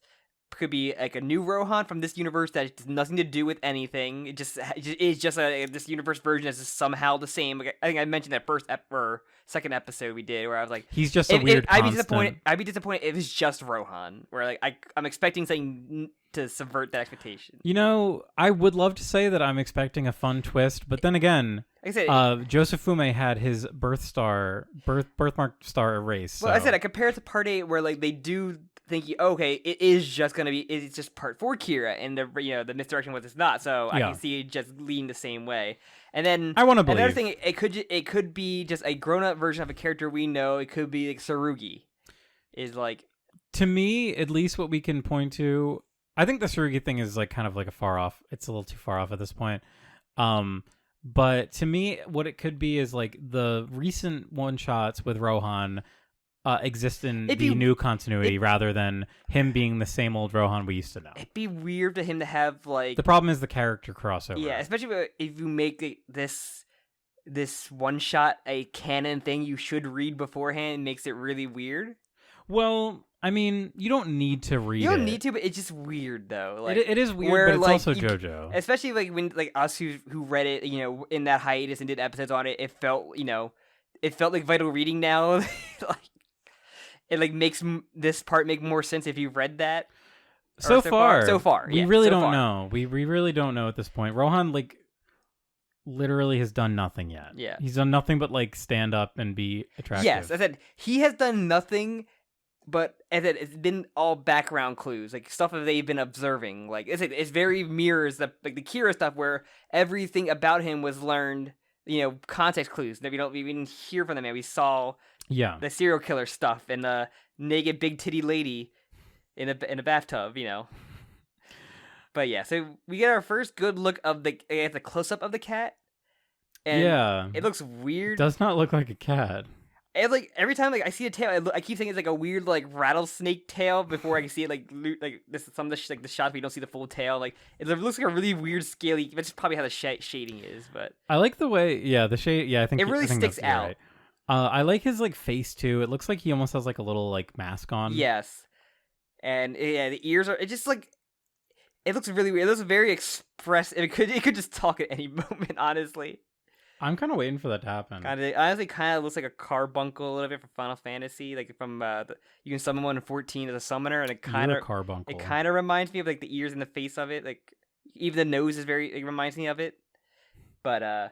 could be like a new Rohan from this universe that has nothing to do with anything. It is just this universe version is somehow the same. Like, I think I mentioned that second episode we did where I was like, he's just a weird. I'd be disappointed if it's just Rohan. Where like I'm expecting something to subvert that expectation. I would love to say that I'm expecting a fun twist, but then again, like I said, Josephume had his birthmark star erased. Well, so. I said I compare it to part 8 where like they do think okay, it is just gonna be it's just part 4 Kira, and the misdirection was it's not. So I can see it just lean the same way. And then I want to believe another thing, it could be just a grown up version of a character we know. It could be like Tsurugi, is like to me at least what we can point to. I think the Tsurugi thing is like kind of like a far off. It's a little too far off at this point. But to me, what it could be is like the recent one shots with Rohan exist in the new continuity rather than him being the same old Rohan we used to know. It'd be weird for him to have like the problem is the character crossover. Yeah, especially if you make this one shot a canon thing you should read beforehand, makes it really weird. Well, I mean, you don't need to read it. You don't need to, but it's just weird, though. Like, it is weird, but it's also JoJo. Especially like when like us who read it, in that hiatus and did episodes on it, it felt like vital reading now. Like it like makes this part make more sense if you've read that. So far, we really don't know. We really don't know at this point. Rohan like literally has done nothing yet. Yeah, he's done nothing but like stand up and be attractive. Yes, I said he has done nothing. But as it's been all background clues, like stuff that they've been observing. Like it's very mirrors the Kira stuff where everything about him was learned, context clues that we didn't hear from them yet. We saw the serial killer stuff and the naked big titty lady in a bathtub, But yeah, so we get our first good look of the close up of the cat. And it looks weird. It does not look like a cat. And like every time like I see a tail, I keep thinking it's like a weird like rattlesnake tail before I can see it like some of the the shots we don't see the full tail. Like it looks like a really weird scaly. That's probably how the shading is, but I like the way the shade. Yeah, I think it really sticks out. Right. I like his like face too. It looks like he almost has like a little like mask on. Yes, and the ears are. It just like it looks really weird. It looks very expressive. It could just talk at any moment. Honestly. I'm kind of waiting for that to happen. Honestly, kind of looks like a carbuncle a little bit from Final Fantasy, like from you can summon one in 14 as a summoner, and it kind of reminds me of like the ears and the face of it. Like even the nose is it reminds me of it. But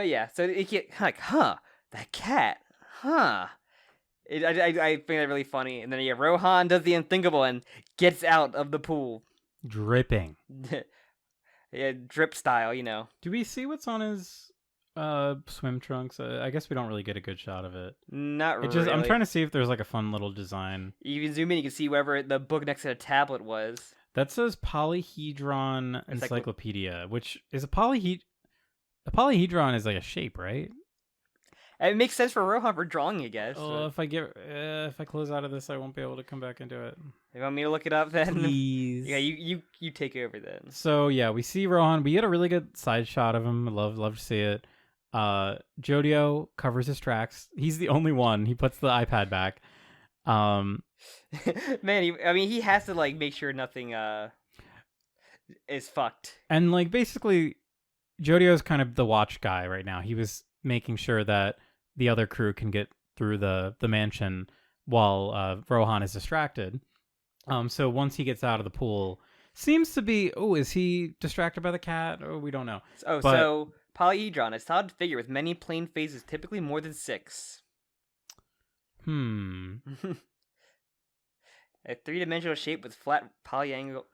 yeah, so it get like that cat, I find that really funny. And then Rohan does the unthinkable and gets out of the pool, dripping. Yeah, drip style, Do we see what's on his swim trunks? I guess we don't really get a good shot of it. Not really. I'm trying to see if there's like a fun little design. You can zoom in, you can see wherever the book next to the tablet was. That says Polyhedron Encyclopedia, which is a polyhedron is like a shape, right? It makes sense for Rohan for drawing, I guess. Oh, if I close out of this, I won't be able to come back into it. You want me to look it up then? Please. Yeah, you take over then. So yeah, we see Rohan. We get a really good side shot of him. Love to see it. Jodio covers his tracks. He's the only one. He puts the iPad back. Man, he has to like make sure nothing is fucked. And like basically, Jodio's kind of the watch guy right now. He was making sure that the other crew can get through the mansion while Rohan is distracted. So once he gets out of the pool, seems to be, is he distracted by the cat? Oh, we don't know. So polyhedron, a solid figure with many plane faces, typically more than 6. A 3-dimensional shape with flat polygonal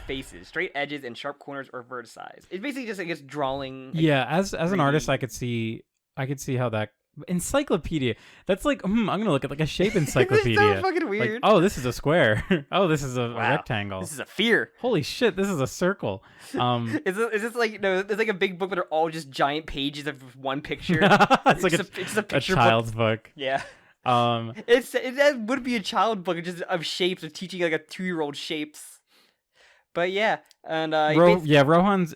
faces, straight edges, and sharp corners or vertices. It's basically just, I guess, drawing. Yeah, as an artist, I could see how that encyclopedia. That's like, I'm gonna look at like a shape encyclopedia. It's so fucking weird. Like, this is a square. This is a rectangle. This is a sphere. Holy shit, this is a circle. Is this like it's like a big book, but they're all just giant pages of one picture. It's like it's a picture child's book. Yeah. It would be a child book just of shapes, of teaching like a 2-year-old shapes. But yeah, and Rohan's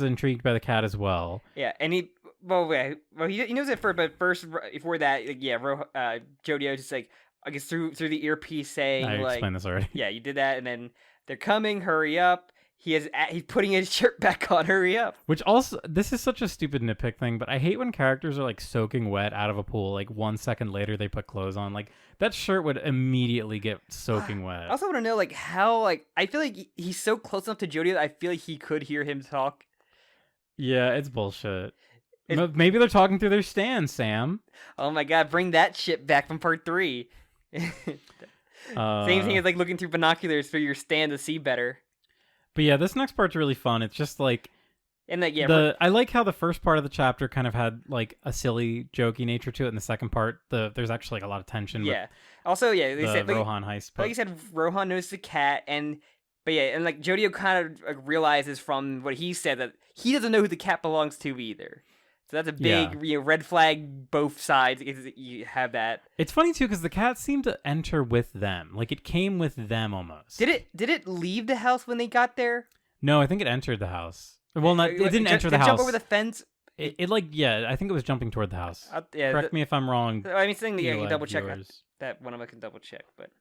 intrigued by the cat as well. Yeah, and he knows it first, but first before that, Jodio just like, I guess through the earpiece saying, I explained this already. Yeah, you did that, and then they're coming, hurry up. He's putting his shirt back on, hurry up. Which also, this is such a stupid nitpick thing, but I hate when characters are like soaking wet out of a pool. Like 1 second later, they put clothes on. Like that shirt would immediately get soaking wet. I also want to know like how I feel like he's so close enough to Jodio that I feel like he could hear him talk. Yeah, it's bullshit. Maybe they're talking through their stand, Sam. Oh my god, bring that shit back from part 3. Same thing as like looking through binoculars for your stand to see better. But yeah, this next part's really fun. It's just like, and like I like how the first part of the chapter kind of had like a silly, jokey nature to it, and the second part, there's actually like a lot of tension. Yeah. Also, yeah, they said Rohan heist. Like you said, Rohan knows the cat, and like Jodio kind of like realizes from what he said that he doesn't know who the cat belongs to either. So that's a big red flag both sides. You have that. It's funny too because the cat seemed to enter with them. Like it came with them almost. Did it leave the house when they got there? No, I think it entered the house. Well, it didn't enter the house. Jump over the fence. I think it was jumping toward the house. Correct me if I'm wrong. I mean, saying you double check that one. I can double check, but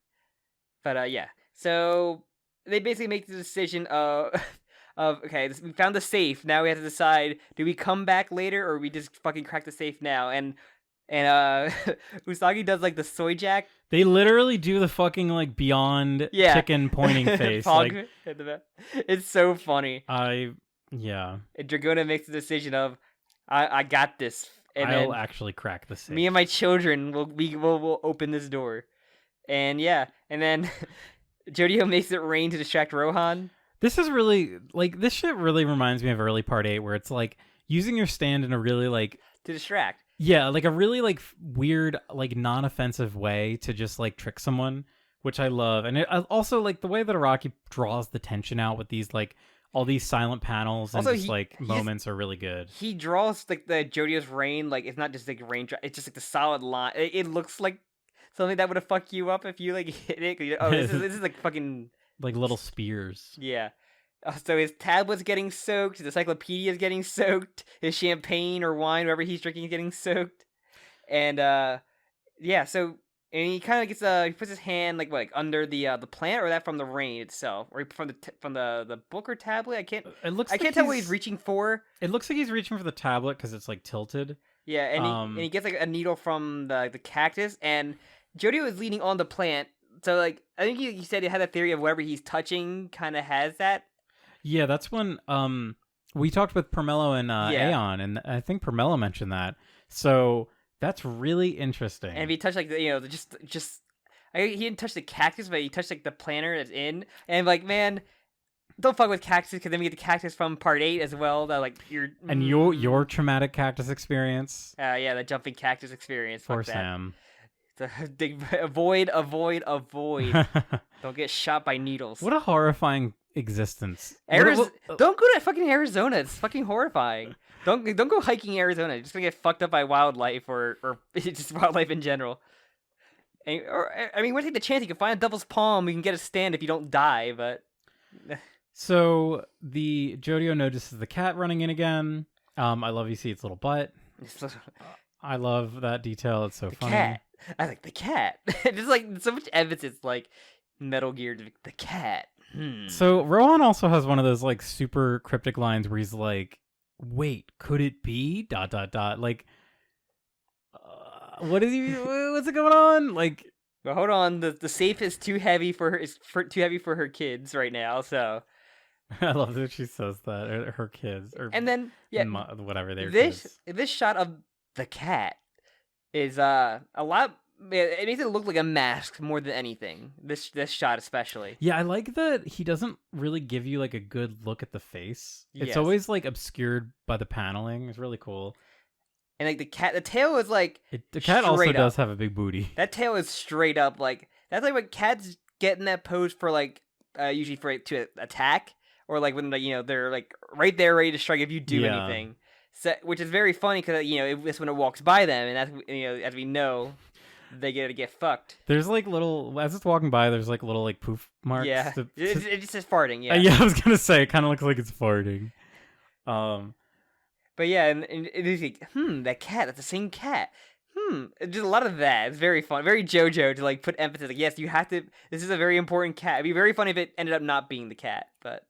yeah. So they basically make the decision of okay, we found the safe. Now we have to decide: do we come back later, or we just fucking crack the safe now? And Usagi does like the soy jack. They literally do the fucking like beyond chicken pointing face. Like, it's so funny. And Dragona makes the decision of, I got this. And I'll actually crack the safe. Me and my children will open this door. And then Jodio makes it rain to distract Rohan. This is really, like, this shit really reminds me of early part 8, where it's, like, using your stand in a really, like... To distract. Yeah, like, a really, like, weird, like, non-offensive way to just, like, trick someone, which I love. And it also, like, the way that Araki draws the tension out with these, like, all these silent panels and also, moments are really good. He draws, like, the Jodio's rain, like, it's not just, like, rain, it's just, like, the solid line. It looks like something that would have fucked you up if you, like, hit it. Oh, this is, like, fucking... Like little spears. Yeah. So his tablet's getting soaked, his encyclopedia is getting soaked, his champagne or wine, whatever he's drinking, is getting soaked. And, so... And he kind of gets he puts his hand like under the plant, or that from the rain itself, or from the book or tablet. I can't tell what he's reaching for. It looks like he's reaching for the tablet because it's like tilted. Yeah, and he gets like a needle from the cactus, and Jodio is leaning on the plant. So like I think he said he had a theory of whatever he's touching kind of has that. Yeah, that's when we talked with Permello and Aeon, and I think Permello mentioned that. So. That's really interesting. And if he touched like he didn't touch the cactus, but he touched like the planter that's in. And like, man, don't fuck with cactus, because then we get the cactus from part 8 as well. That like your traumatic cactus experience. The jumping cactus experience. Poor Sam. Avoid. Don't get shot by needles. What a horrifying existence. Don't go to fucking Arizona. It's fucking horrifying. Don't go hiking in Arizona. You're just gonna get fucked up by wildlife or just wildlife in general. I mean, we're taking the chance. You can find a devil's palm. You can get a stand if you don't die. But so the Jodio notices the cat running in again. I love you see its little butt. I love that detail. It's so funny. Cat. I like the cat. Just like so much emphasis, like Metal Gear. The cat. So Rohan also has one of those like super cryptic lines where he's like, "Wait, could it be?" ... Like, what is he? What's going on? Like, but hold on. The safe is too heavy for her. Too heavy for her kids right now. So I love that she says that, or her kids, or and then whatever they're. This shot of the cat is a lot. It makes it look like a mask more than anything. This shot especially. Yeah, I like that he doesn't really give you like a good look at the face. It's always like obscured by the paneling. It's really cool. And like the tail is like the cat also does have a big booty. That tail is straight up like that's like what cats get in that pose for like usually for to attack or like when they're like right there ready to strike if you do anything. So which is very funny because it's when it walks by them and that's as we know. They get fucked. There's like little as it's walking by. There's like little like poof marks. Yeah, it just says farting. Yeah, yeah. I was gonna say it kind of looks like it's farting. But yeah, and it is like, that cat. That's the same cat. Just a lot of that. It's very fun, very JoJo to like put emphasis. Like, yes, you have to. This is a very important cat. It'd be very funny if it ended up not being the cat. But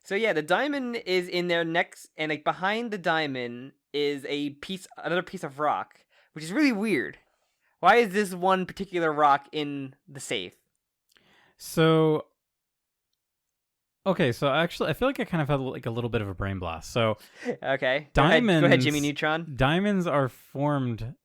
so yeah, the diamond is in there next, and like behind the diamond is another piece of rock, which is really weird. Why is this one particular rock in the safe? So, okay, so actually, I feel like I kind of had like a little bit of a brain blast. So, okay, diamonds. Go ahead, Jimmy Neutron. Diamonds are formed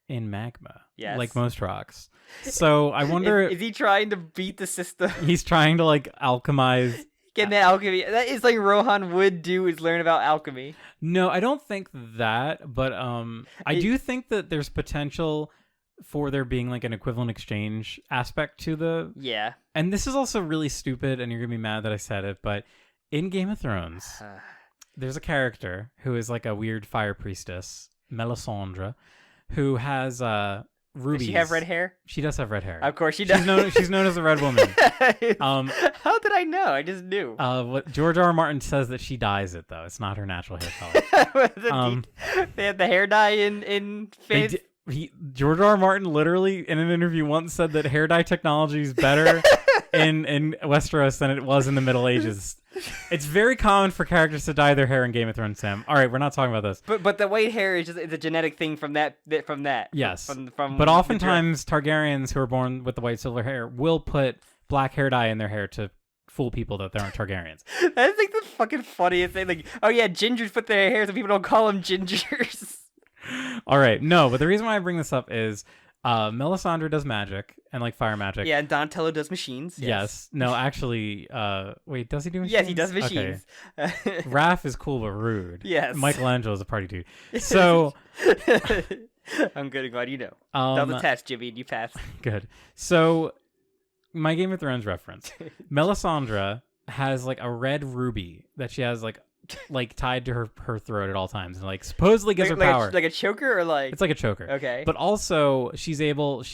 in magma, yes, like most rocks. So I wonder, is he trying to beat the system? He's trying to like alchemize. Get that alchemy. That is like Rohan would do is learn about alchemy. No, I don't think that, but I do think that there's potential for there being like an equivalent exchange aspect to the and this is also really stupid and you're gonna be mad that I said it, but in Game of Thrones there's a character who is like a weird fire priestess, Melisandre, who has rubies. Does she have red hair? She does have red hair. Of course she does. She's known as the Red Woman. How did I know? I just knew. What George R. R. Martin says that she dyes it though. It's not her natural hair color. They have the hair dye in Fate. George R. R. Martin literally in an interview once said that hair dye technology is better in Westeros than it was in the Middle Ages. It's very common for characters to dye their hair in Game of Thrones, Sam. All right, we're not talking about this. But the white hair is it's a genetic thing from that. Yes. From but oftentimes Targaryens who are born with the white silver hair will put black hair dye in their hair to fool people that they aren't Targaryens. That's like the fucking funniest thing. Like, oh yeah, gingers put their hair so people don't call them gingers. All right, no, but the reason why I bring this up is Melisandre does magic and like fire magic. Yeah, and Donatello does machines. Yes. No, actually, wait, does he do machines? Yes, he does machines. Okay. Raph is cool but rude. Yes. Michelangelo is a party dude. So I'm good and glad you know. That was a test, Jimmy, and you passed. Good. So my Game of Thrones reference. Melisandre has like a red ruby that she has like tied to her throat at all times and like supposedly gives her power. Like a choker or like it's like a choker. Okay. But also she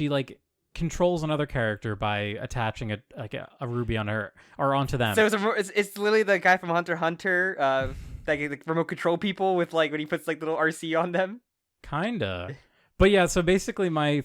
like controls another character by attaching a ruby on her or onto them. So it's literally the guy from Hunter x Hunter, like remote control people with like when he puts like little RC on them. Kinda. But yeah, so basically my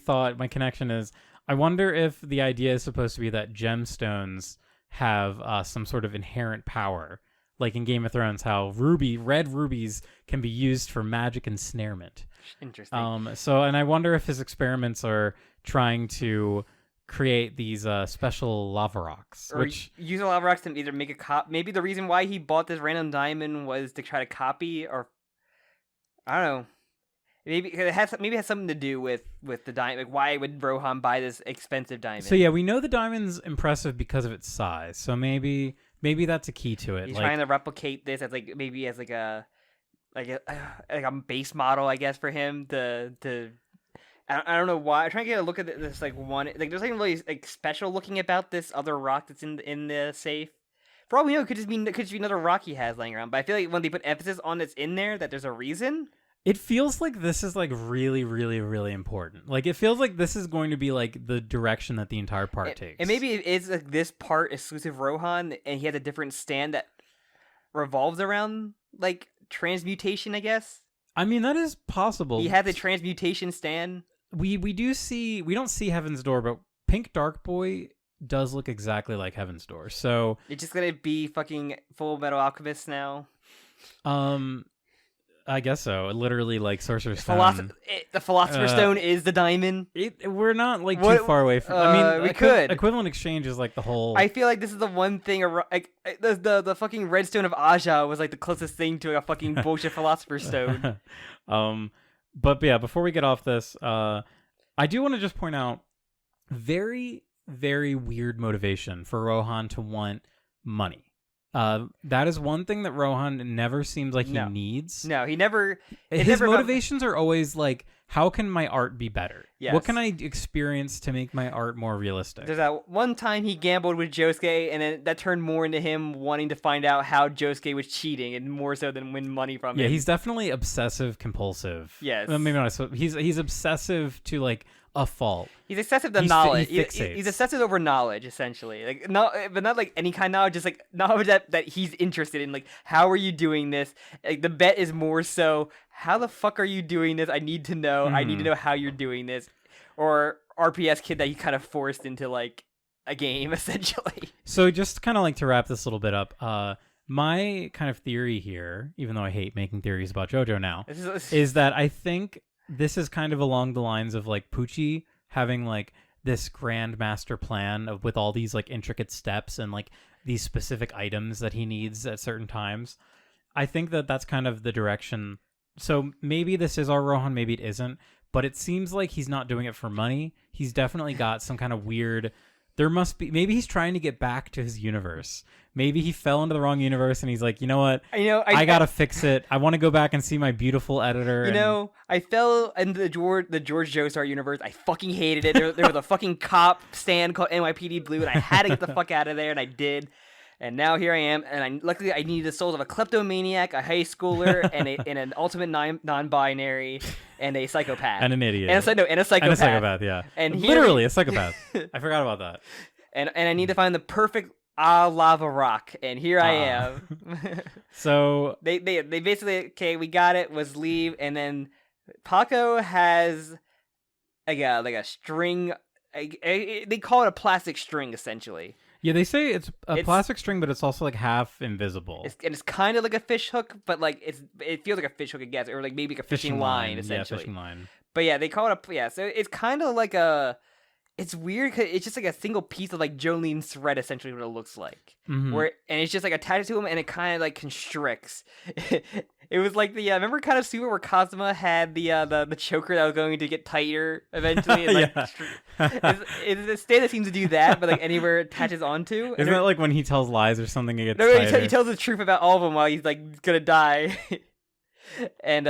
connection is I wonder if the idea is supposed to be that gemstones have some sort of inherent power. Like in Game of Thrones, how red rubies can be used for magic ensnarement. Interesting. And I wonder if his experiments are trying to create these special lava rocks, or use the lava rocks to either make a cop. Maybe the reason why he bought this random diamond was to try to copy, or I don't know. Maybe it has something to do with the diamond. Like, why would Rohan buy this expensive diamond? So yeah, we know the diamond's impressive because of its size. So maybe that's a key to it. He's trying to replicate this as like a base model, I guess, for him to. I don't know why. I'm trying to get a look at this like one. Like there's nothing really like special looking about this other rock that's in the safe, For all we know, it could just be another rock he has laying around. But I feel like when they put emphasis on it's in there, that there's a reason. It feels like this is like really, really, really important. Like it feels like this is going to be like the direction that the entire part takes. And maybe it is like this part exclusive Rohan, and he has a different stand that revolves around like transmutation, I guess. I mean, that is possible. He had the transmutation stand. We don't see Heaven's Door, but Pink Dark Boy does look exactly like Heaven's Door. So it's just gonna be fucking Full Metal Alchemist now. I guess so. Literally, like Sorcerer's Stone. The Philosopher's Stone is the diamond. We're not like too far away from. I mean, we could. Equivalent exchange is like the whole. I feel like this is the one thing. Like the fucking Redstone of Aja was like the closest thing to a fucking bullshit Philosopher's Stone. But yeah, before we get off this, I do want to just point out very, very weird motivation for Rohan to want money. That is one thing that Rohan never seems like he needs. No, he never. His motivations are always like, how can my art be better? Yes. What can I experience to make my art more realistic? There's that one time he gambled with Josuke, and then that turned more into him wanting to find out how Josuke was cheating, and more so than win money from him. Yeah, he's definitely obsessive compulsive. Yes. Well, maybe not. He's obsessive to like a fault. He's excessive to knowledge. He's excessive over knowledge, essentially. Like but not like any kind of knowledge, just like knowledge that he's interested in. Like, how are you doing this? Like the bet is more so, how the fuck are you doing this? I need to know. I need to know how you're doing this. Or RPS kid that he kind of forced into like a game, essentially. So just kind of like to wrap this little bit up, my kind of theory here, even though I hate making theories about JoJo now, is that I think this is kind of along the lines of like Pucci having like this grand master plan with all these like intricate steps and like these specific items that he needs at certain times. I think that that's kind of the direction. So maybe this is our Rohan, maybe it isn't, but it seems like he's not doing it for money. He's definitely got some kind of weird. There must be, maybe he's trying to get back to his universe. Maybe he fell into the wrong universe and he's like, you know what? I gotta fix it. I want to go back and see my beautiful editor. I fell into the George Joestar universe. I fucking hated it. There was a fucking cop stand called NYPD Blue, and I had to get the fuck out of there, and I did. And now here I am, and luckily I needed the souls of a kleptomaniac, a high schooler, and an ultimate non-binary, and a psychopath, and an idiot, and a psychopath, and a psychopath, yeah, and literally a psychopath. I forgot about that. And I need to find the perfect lava rock, and here I am. So they basically, okay, we got it. Was leave, and then Paco has like a string. They call it a plastic string, essentially. Yeah, they say it's a plastic string, but it's also like half invisible. It's kind of like a fish hook, but like it feels like a fish hook, I guess, or like maybe like a fishing line, essentially. Yeah, fishing line. But yeah, they call it so it's kind of like it's weird because it's just like a single piece of like Jolene's thread, essentially what it looks like. Mm-hmm. And it's just like attached to him, and it kind of like constricts. It was like the remember kind of super where Kazuma had the choker that was going to get tighter eventually. And, like, it's a stand that seems to do that, but like anywhere it attaches onto. Isn't that like when he tells lies or something? It gets tighter? He tells the truth about all of them while he's like gonna die. And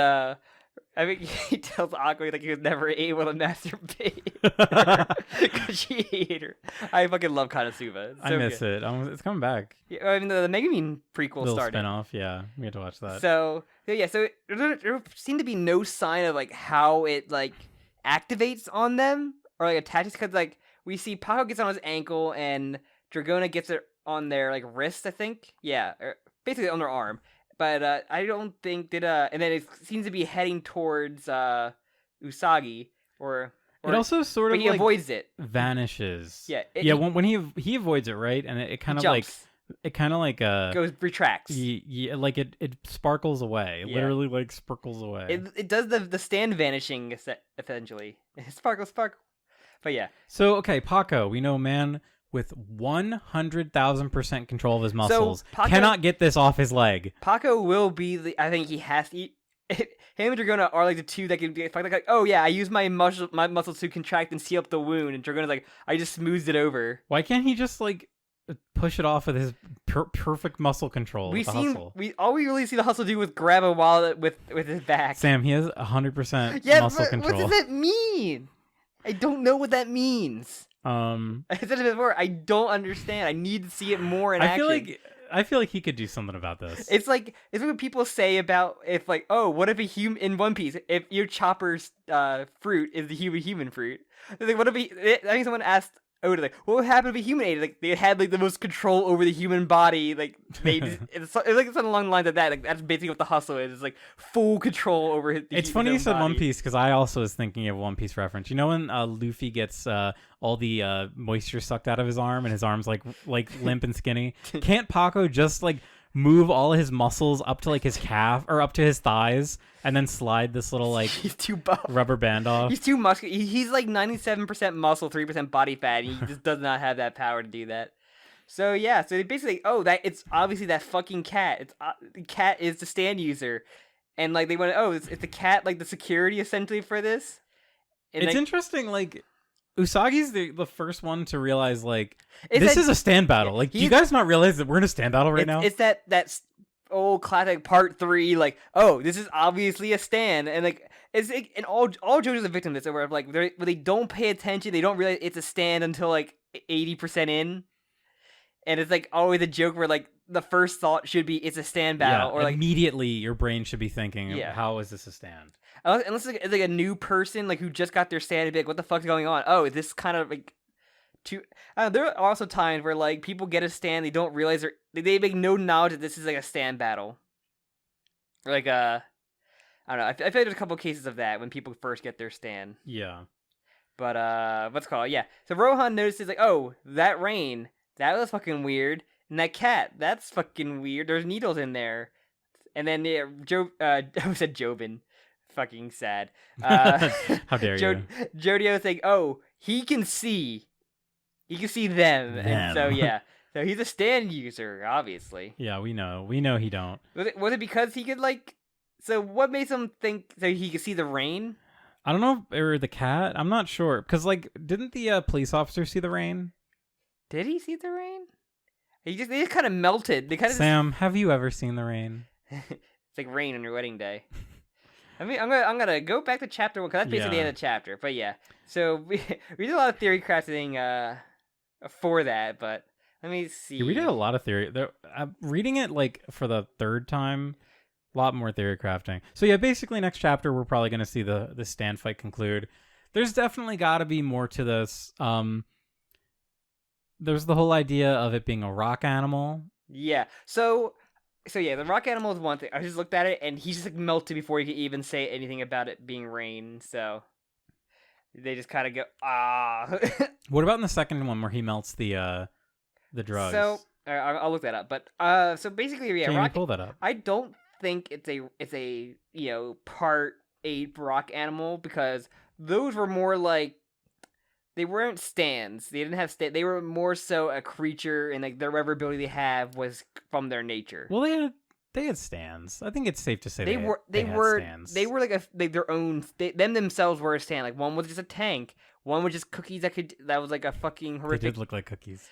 I think he tells Aqua like he was never able to masturbate because she hated her. I fucking love Konosuba. I miss it. It's coming back. Yeah, I mean the Megumin prequel started. Spinoff, yeah, we had to watch that. So there seemed to be no sign of like how it like activates on them or like attaches, because like we see Paco gets on his ankle and Dragona gets it on their like wrist, I think. Yeah, or basically on their arm. But I don't think and then it seems to be heading towards Usagi or it also sort of he avoids it, vanishes. Yeah, when he avoids it, right, and it kind of like goes retracts. Yeah, like it sparkles away, literally like sparkles away. It does the stand vanishing essentially. Sparkle. But yeah. So okay, Paco, we know man with 100,000% control of his muscles, so cannot get this off his leg. Paco will be I think he has to. Him and Dragona are like the two that can be like, oh yeah, I use my muscles to contract and seal up the wound, and Dragona's like, I just smoothed it over. Why can't he just like push it off with his perfect muscle control? All we really see the hustle do was grab a wallet with his back. Sam, he has 100% muscle control. What does that mean? I don't know what that means. I said it before. I don't understand. I need to see it more in action. I feel like I feel like he could do something about this. It's like what people say about if like, oh, what if a human in One Piece, if your chopper's fruit is the human fruit? Like, what if I think someone asked Oda, like, what would happen if a human ate it? Like, they had like the most control over the human body. Like, it's like something along the lines of that. Like, that's basically what the hustle is. It's like full control over his. It's funny you said One Piece because I also was thinking of One Piece reference. You know when Luffy gets all the moisture sucked out of his arm and his arm's like limp and skinny? Can't Paco just like move all his muscles up to like his calf or up to his thighs and then slide this little like he's too buff. Rubber band off? He's too muscular. He's like 97% muscle, 3% body fat. And he just does not have that power to do that. So yeah, so they basically it's obviously that fucking cat. It's the cat is the stand user, and like they went it's the cat like the security essentially for this. And it's interesting like. Usagi's the first one to realize, like, this is a stand battle. Like, do you guys not realize that we're in a stand battle right now? It's that old classic part 3, like, oh, this is obviously a stand. And, like, and all JoJo's a victim of this, where, like, they don't pay attention, they don't realize it's a stand until, like, 80% in. And it's, like, always a joke where, like, the first thought should be, it's a stand battle. Or, like, immediately your brain should be thinking, how is this a stand? Unless it's like a new person like who just got their stand and be like, what the fuck's going on? Oh, this kind of like there are also times where like people get a stand, they don't realize they make no knowledge that this is like a stand battle. Or like I don't know. I feel like there's a couple cases of that when people first get their stand. Yeah. But what's it called? Yeah. So Rohan notices like, oh, that rain, that was fucking weird, and that cat, that's fucking weird. There's needles in there, and then I said Jobin. Fucking sad. How dare you? Jodio saying, "Oh, he can see them," and so yeah, so he's a stand user, obviously. Yeah, we know he don't. Was it because he could like? So what makes him think so he could see the rain? I don't know, or the cat. I'm not sure because like, didn't the police officer see the rain? Did he see the rain? They just kind of melted. They kind of. Sam, have you ever seen the rain? It's like rain on your wedding day. I mean, I'm gonna go back to chapter 1 because that's basically the end of the chapter. But yeah, so we did a lot of theory crafting for that. But let me see. Yeah, we did a lot of theory. Reading it like for the third time, a lot more theory crafting. So yeah, basically next chapter we're probably gonna see the stand fight conclude. There's definitely got to be more to this. There's the whole idea of it being a rock animal. Yeah. So yeah, the rock animal is one thing. I just looked at it, and he just like melted before he could even say anything about it being rain. So they just kind of go, ah. What about in the second one where he melts the drugs? So I'll look that up. But so basically, yeah, Jamie, pull that up. I don't think it's a part 8 rock animal because those were more like. They weren't stands. They didn't have They were more so a creature, and like their whatever ability they have was from their nature. Well, they had stands. I think it's safe to say they were stands. They were like their own. Them themselves were a stand. Like one was just a tank. One was just cookies that was like a fucking horrific. They did look like cookies.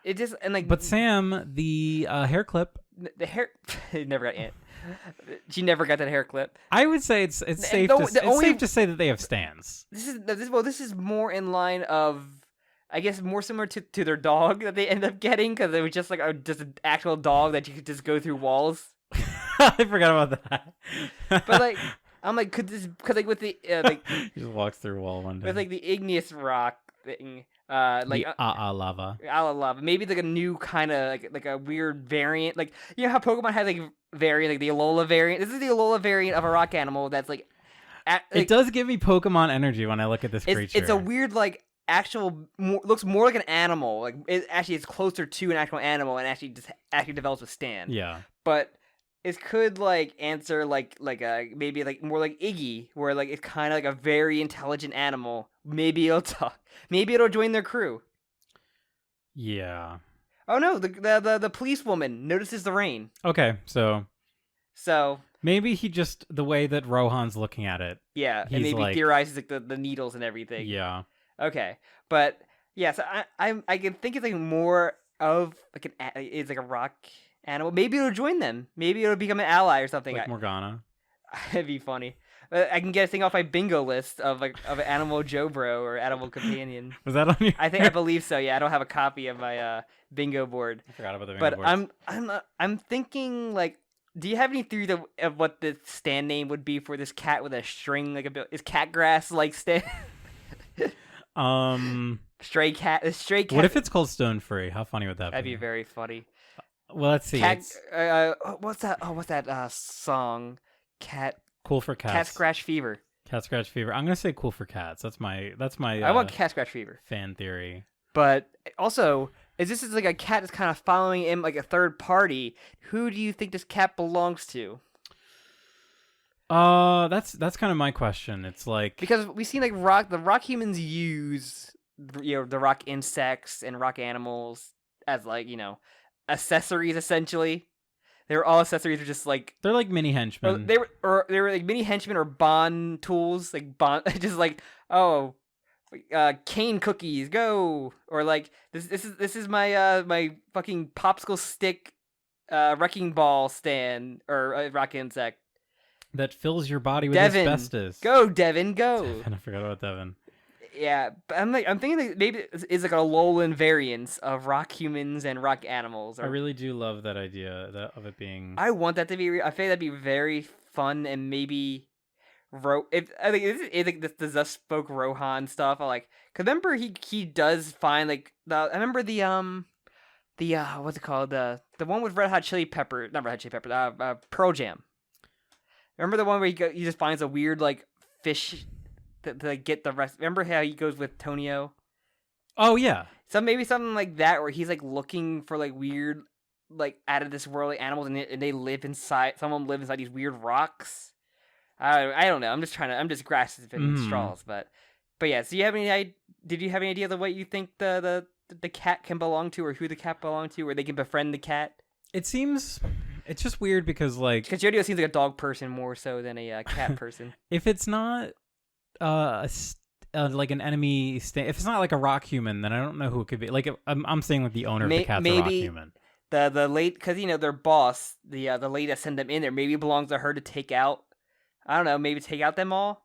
It just and like. But Sam, the hair clip. The hair. It never got in. She never got that hair clip. I would say it's safe to say that they have stands. This is more in line of, I guess, more similar to their dog that they end up getting because it was just like just an actual dog that you could just go through walls. I forgot about that. But like, I'm like, because like with the like, he just walks through a wall one day with like the igneous rock thing. Like lava. Maybe like a new kind of like a weird variant. Like you know how Pokemon has like variant, like the Alola variant. This is the Alola variant of a rock animal that's like. It does give me Pokemon energy when I look at this creature. It's a weird like looks more like an animal. Like it's closer to an actual animal and actually develops a stand. Yeah. But it could like answer like maybe like more like Iggy, where like it's kind of like a very intelligent animal. Maybe it'll talk. Maybe it'll join their crew. Yeah. Oh no, the policewoman notices the rain. Okay, so maybe he just the way that Rohan's looking at it. Yeah, and maybe like, theorizes like the needles and everything. Yeah. Okay, but yeah, so I can think it's like more of like it's like a rock animal. Maybe it'll join them. Maybe it'll become an ally or something. Like Morgana. That'd be funny. I can get a thing off my bingo list of an animal Joe Bro or animal companion. Was that on your? I believe so. Yeah, I don't have a copy of my bingo board. I forgot about the bingo But boards. I'm thinking like, do you have any theory of what the stand name would be for this cat with a string like is cat grass like stand? Stray cat. What if it's called Stone Free? How funny would that be? That'd be very funny. Well, let's see. What's that song? Cat. Cool for Cats. Cat Scratch Fever. Cat Scratch Fever. I'm gonna say Cool for Cats. That's my. I want Cat Scratch Fever. Fan theory. But also, this is like a cat that's kind of following him like a third party. Who do you think this cat belongs to? That's kind of my question. It's like, because we've seen like the rock humans use the rock insects and rock animals as like accessories essentially. They were all accessories, are just like they're like mini henchmen. They were like mini henchmen or bond tools, like bond, just like cane cookies go, or like this is my my fucking popsicle stick wrecking ball stand or rock insect that fills your body with Devin. asbestos. Go Devin, go. Devin, I forgot about Devin. Yeah, but I'm thinking that maybe it's like a Alolan variance of rock humans and rock animals. I really do love that idea of it being. I want that to be. I think that'd be very fun, and maybe if I think it's like the Zuspoke Rohan stuff. I like. Cause remember he does find like I remember the what's it called, the one with Red Hot Chili Pepper, not Red Hot Chili Pepper, Pearl Jam. Remember the one where he just finds a weird like fish to get the rest. Remember how he goes with Tonio? Oh yeah. So maybe something like that where he's like looking for like weird, like out of this world animals, and they live inside. Some of them live inside these weird rocks. I don't know. I'm just grasping straws, but yeah. So did you have any idea of what you think the cat can belong to, or who the cat belong to, or they can befriend the cat? It's just weird because Jodio seems like a dog person more so than a cat person. If it's not like an enemy, if it's not like a rock human, then I don't know who it could be. Like I'm saying like the owner of the cat's a rock human. The late, because their boss, the lady that sent them in there, maybe it belongs to her to take out. I don't know, maybe take out them all.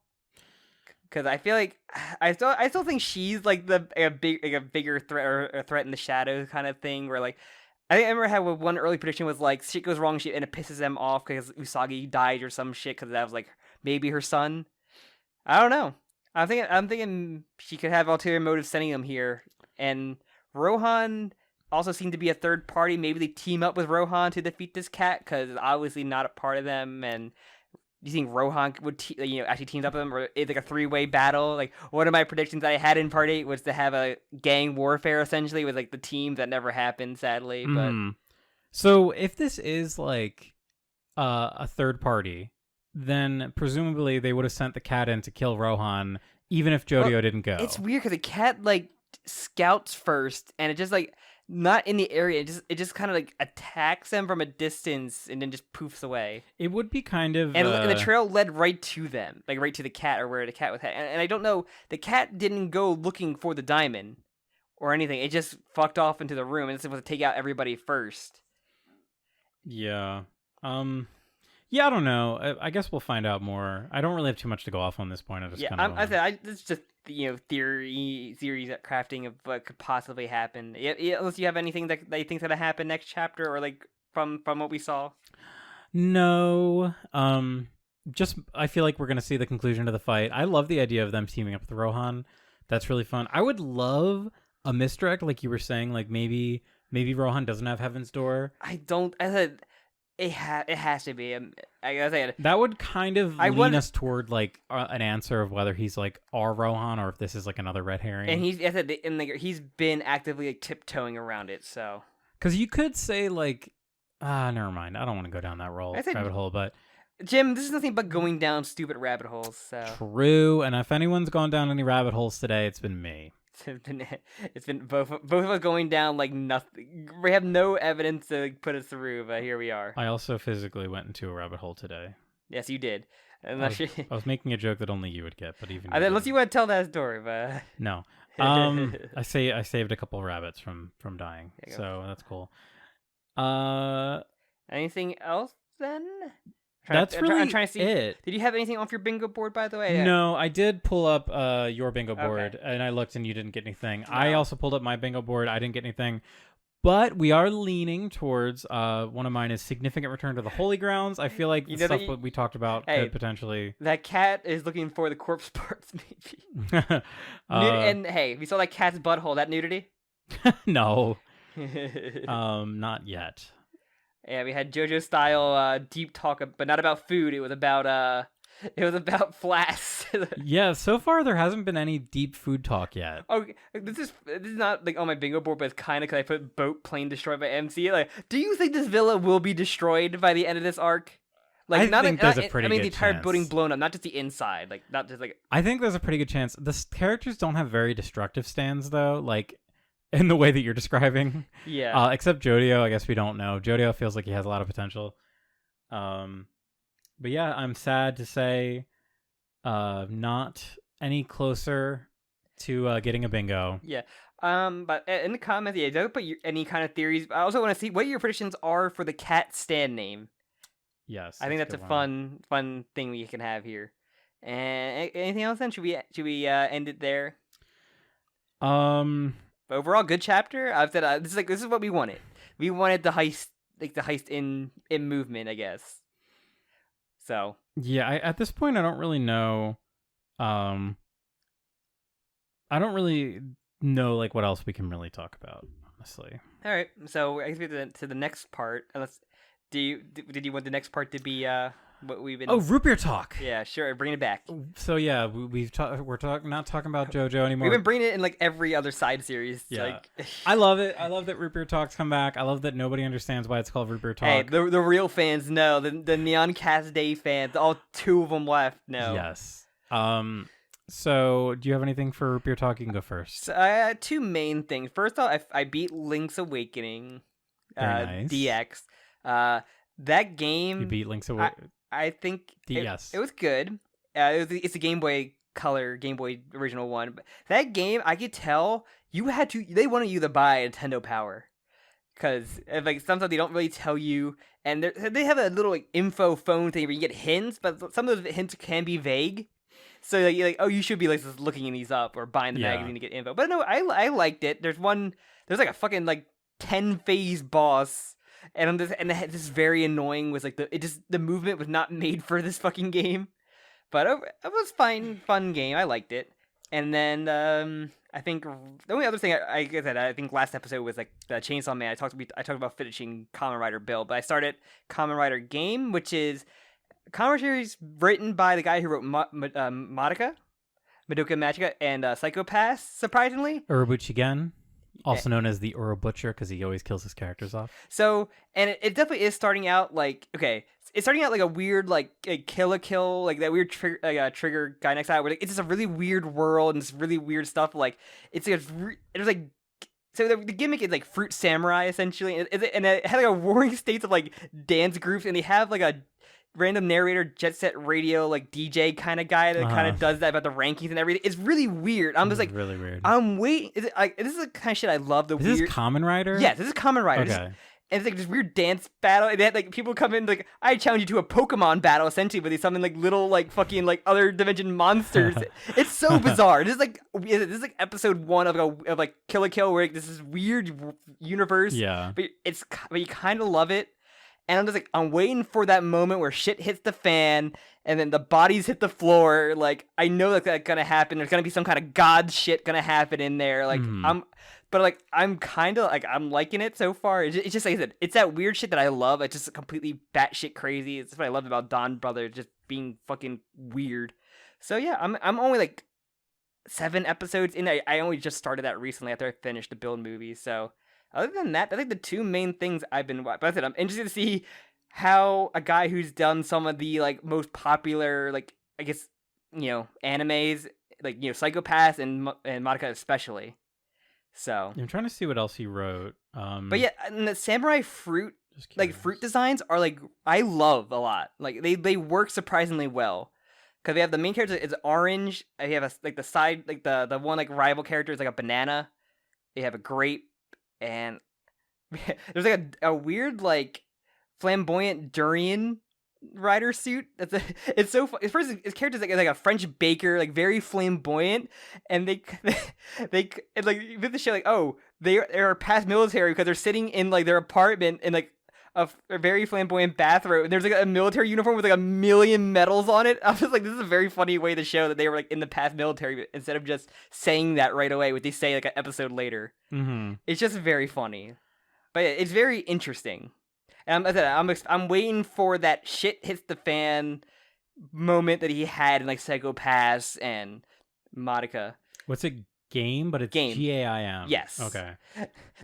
Because I feel like I still think she's like a bigger threat or a threat in the shadows kind of thing. Where like I remember how one early prediction was like shit goes wrong, and it pisses them off because Usagi died or some shit, because that was like maybe her son. I don't know. I'm thinking she could have ulterior motives sending them here, and Rohan also seemed to be a third party. Maybe they team up with Rohan to defeat this cat, because it's obviously not a part of them. And do you think Rohan would actually team up with them, or it's like a 3-way battle? Like one of my predictions that I had in part 8 was to have a gang warfare essentially with like the teams. That never happened, sadly. But so if this is like a third party, then presumably they would have sent the cat in to kill Rohan, even if Jodio didn't go. It's weird because the cat like scouts first, and it just like not in the area. It just kind of like attacks them from a distance, and then just poofs away. It would be kind of and the trail led right to them, like right to the cat, or where the cat was. And I don't know. The cat didn't go looking for the diamond or anything. It just fucked off into the room, and it's supposed to take out everybody first. Yeah. Yeah, I don't know. I guess we'll find out more. I don't really have too much to go off on this point. It's just theories crafting of what could possibly happen. Unless you have anything that you think's gonna happen next chapter, or like from what we saw. No. Just I feel like we're gonna see the conclusion to the fight. I love the idea of them teaming up with Rohan. That's really fun. I would love a misdirect, like you were saying. Like maybe Rohan doesn't have Heaven's Door. I said. It has to be. That would kind of lean us toward like an answer of whether he's like our Rohan, or if this is like another red herring. And he's been actively like tiptoeing around it. So because you could say like, never mind. I don't want to go down that rabbit hole. But Jim, this is nothing but going down stupid rabbit holes. So true. And if anyone's gone down any rabbit holes today, it's been me. It's been both of us going down like nothing. We have no evidence to put us through, but here we are. I also physically went into a rabbit hole today. Yes, you did. I was making a joke that only you would get, but even unless you want to tell that story, but no. I saved a couple rabbits from dying, so that's cool. Anything else then? That's really I'm trying to see. it. Did you have anything off your bingo board, by the way? No, I did pull up your bingo board, and I looked, and you didn't get anything. No. I also pulled up my bingo board. I didn't get anything. But we are leaning towards one of mine is significant return to the holy grounds. I feel like the stuff that we talked about could potentially. That cat is looking for the corpse parts, maybe. And hey, we saw that cat's butthole. That nudity? No, not yet. Yeah, we had JoJo style deep talk, but not about food. It was about flasks. Yeah, so far there hasn't been any deep food talk yet. Okay, this is not like on my bingo board, but it's kind of because I put boat plane destroyed by MC. Like, do you think this villa will be destroyed by the end of this arc? Like, I think there's a pretty good the entire chance. building blown up, not just the inside. Like, not just like. I think there's a pretty good chance. The characters don't have very destructive stands though, like in the way that you're describing. Yeah. Except Jodio, I guess we don't know. Jodio feels like he has a lot of potential. But yeah, I'm sad to say, not any closer to getting a bingo. Yeah. But in the comments, yeah, don't put any kind of theories. I also want to see what your predictions are for the cat stand name. Yes, I think that's a fun thing we can have here. And anything else? Then should we end it there? But overall, good chapter. I've said this is what we wanted. We wanted the heist, like the heist in movement, I guess. So yeah, at this point, I don't really know. I don't really know like what else we can really talk about, honestly. All right, so I guess we get to the next part. Unless did you want the next part to be what we've been? Oh, root beer talk. Yeah, sure. Bring it back. So yeah, we're not talking about JoJo anymore. We've been bringing it in like every other side series. Yeah, like... I love it. I love that root beer talks come back. I love that nobody understands why it's called root beer talk. Hey, the real fans know. The Neon Cast Day fans, all two of them left. No. Yes. So do you have anything for root beer talk? You can go first. So I had two main things. First off, I beat Link's Awakening. Very nice. DX. That game. You beat Link's Awakening. I think yes. It was good. It's a Game Boy Color, Game Boy original one. But that game, I could tell they wanted you to buy Nintendo Power. Because like sometimes they don't really tell you, and they have a little like info phone thing where you get hints, but some of those hints can be vague. So you're like, oh, you should be like just looking these up or buying the magazine to get info. But no, I liked it. There's like a fucking like 10-phase boss. And this is very annoying. Was like the movement was not made for this fucking game, but it was fun game. I liked it. And then I think the only other thing I think last episode was like the Chainsaw Man. I talked about finishing Kamen Rider Build, but I started Kamen Rider Game, which is Kamen Rider series written by the guy who wrote Madoka Magica and Psycho-Pass. Surprisingly, Urobuchigen. Also known as the Uro Butcher because he always kills his characters off. So, and it definitely is starting out like, okay, it's starting out like a weird, like, a kill, like that weird trigger guy next out, where like, it's just a really weird world and it's really weird stuff. Like, it's like, there's like, so the gimmick is like Fruit Samurai, essentially, and it had like a warring states of like dance groups, and they have like a random narrator, jet set radio, like DJ kind of guy that kind of does that about the rankings and everything. It's really weird. I'm just like, really weird. I'm waiting. Is it like this is the kind of shit I love. Is this Kamen Rider? Yes, this is Kamen Rider. Okay. And it's like this weird dance battle. And they had like people come in like, I challenge you to a Pokemon battle, essentially, where they summon like little like fucking like other dimension monsters. It's so bizarre. This is like episode 1 of like Kill la Kill, where like, this is weird universe. Yeah. But you kind of love it. And I'm just like, I'm waiting for that moment where shit hits the fan and then the bodies hit the floor. Like, I know that's gonna happen. There's gonna be some kind of god shit gonna happen in there. Like, I'm kind of like, I'm liking it so far. It's just like I said, it's that weird shit that I love. It's just completely batshit crazy. It's what I love about Don Brothers, just being fucking weird. So yeah, I'm only like 7 episodes in. I only just started that recently after I finished the Build movie. So. Other than that, I think the two main things I've been watching. But I said I'm interested to see how a guy who's done some of the like most popular, like I guess animes, like Psycho-Pass and Madoka especially. So I'm trying to see what else he wrote. But yeah, and the samurai fruit, like fruit designs are like I love a lot. Like they work surprisingly well. Because they have the main character is orange. You have the side, like the one like rival character is like a banana. You have a grape. And there's like a weird like flamboyant durian rider suit. It's so fun. First, his character's like a French baker, like very flamboyant, and they and, like with the show, like, oh, they're past military because they're sitting in like their apartment in like a very flamboyant bathrobe, and there's like a military uniform with like 1 million medals on it. I was like, this is a very funny way to show that they were like in the past military instead of just saying that right away, what they say like an episode later. Mm-hmm. It's just very funny, but it's very interesting. And I'm waiting for that shit hits the fan moment that he had in like Psycho Pass and Madoka. What's it? Game, but it's Game. GAIM. Yes. Okay.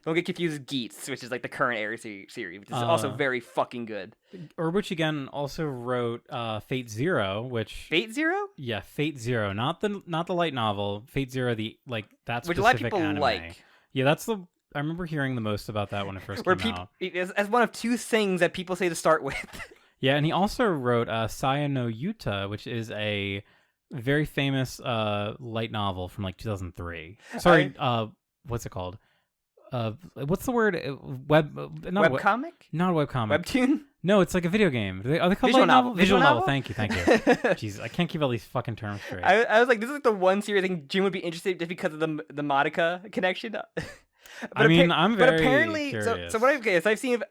Don't get confused with Geats, which is like the current air series, which is also very fucking good. Urbich again also wrote Fate Zero, which Fate Zero? Yeah, Fate Zero, not the light novel. Fate Zero, the like that specific which a lot of people anime. like. Yeah, that's the. I remember hearing the most about that when it first came out. As one of two things that people say to start with. Yeah, and he also wrote Saya no Yuta, which is a very famous light novel from like 2003. Sorry, what's it called? What's the word? Webcomic? Not a webcomic. Webtoon? No, it's like a video game. Are they called Visual light novel? Visual novel. Thank you. Jeez, I can't keep all these fucking terms straight. I was like, this is like the one series I think Jim would be interested just because of the Madoka connection. I'm very But apparently, curious. so what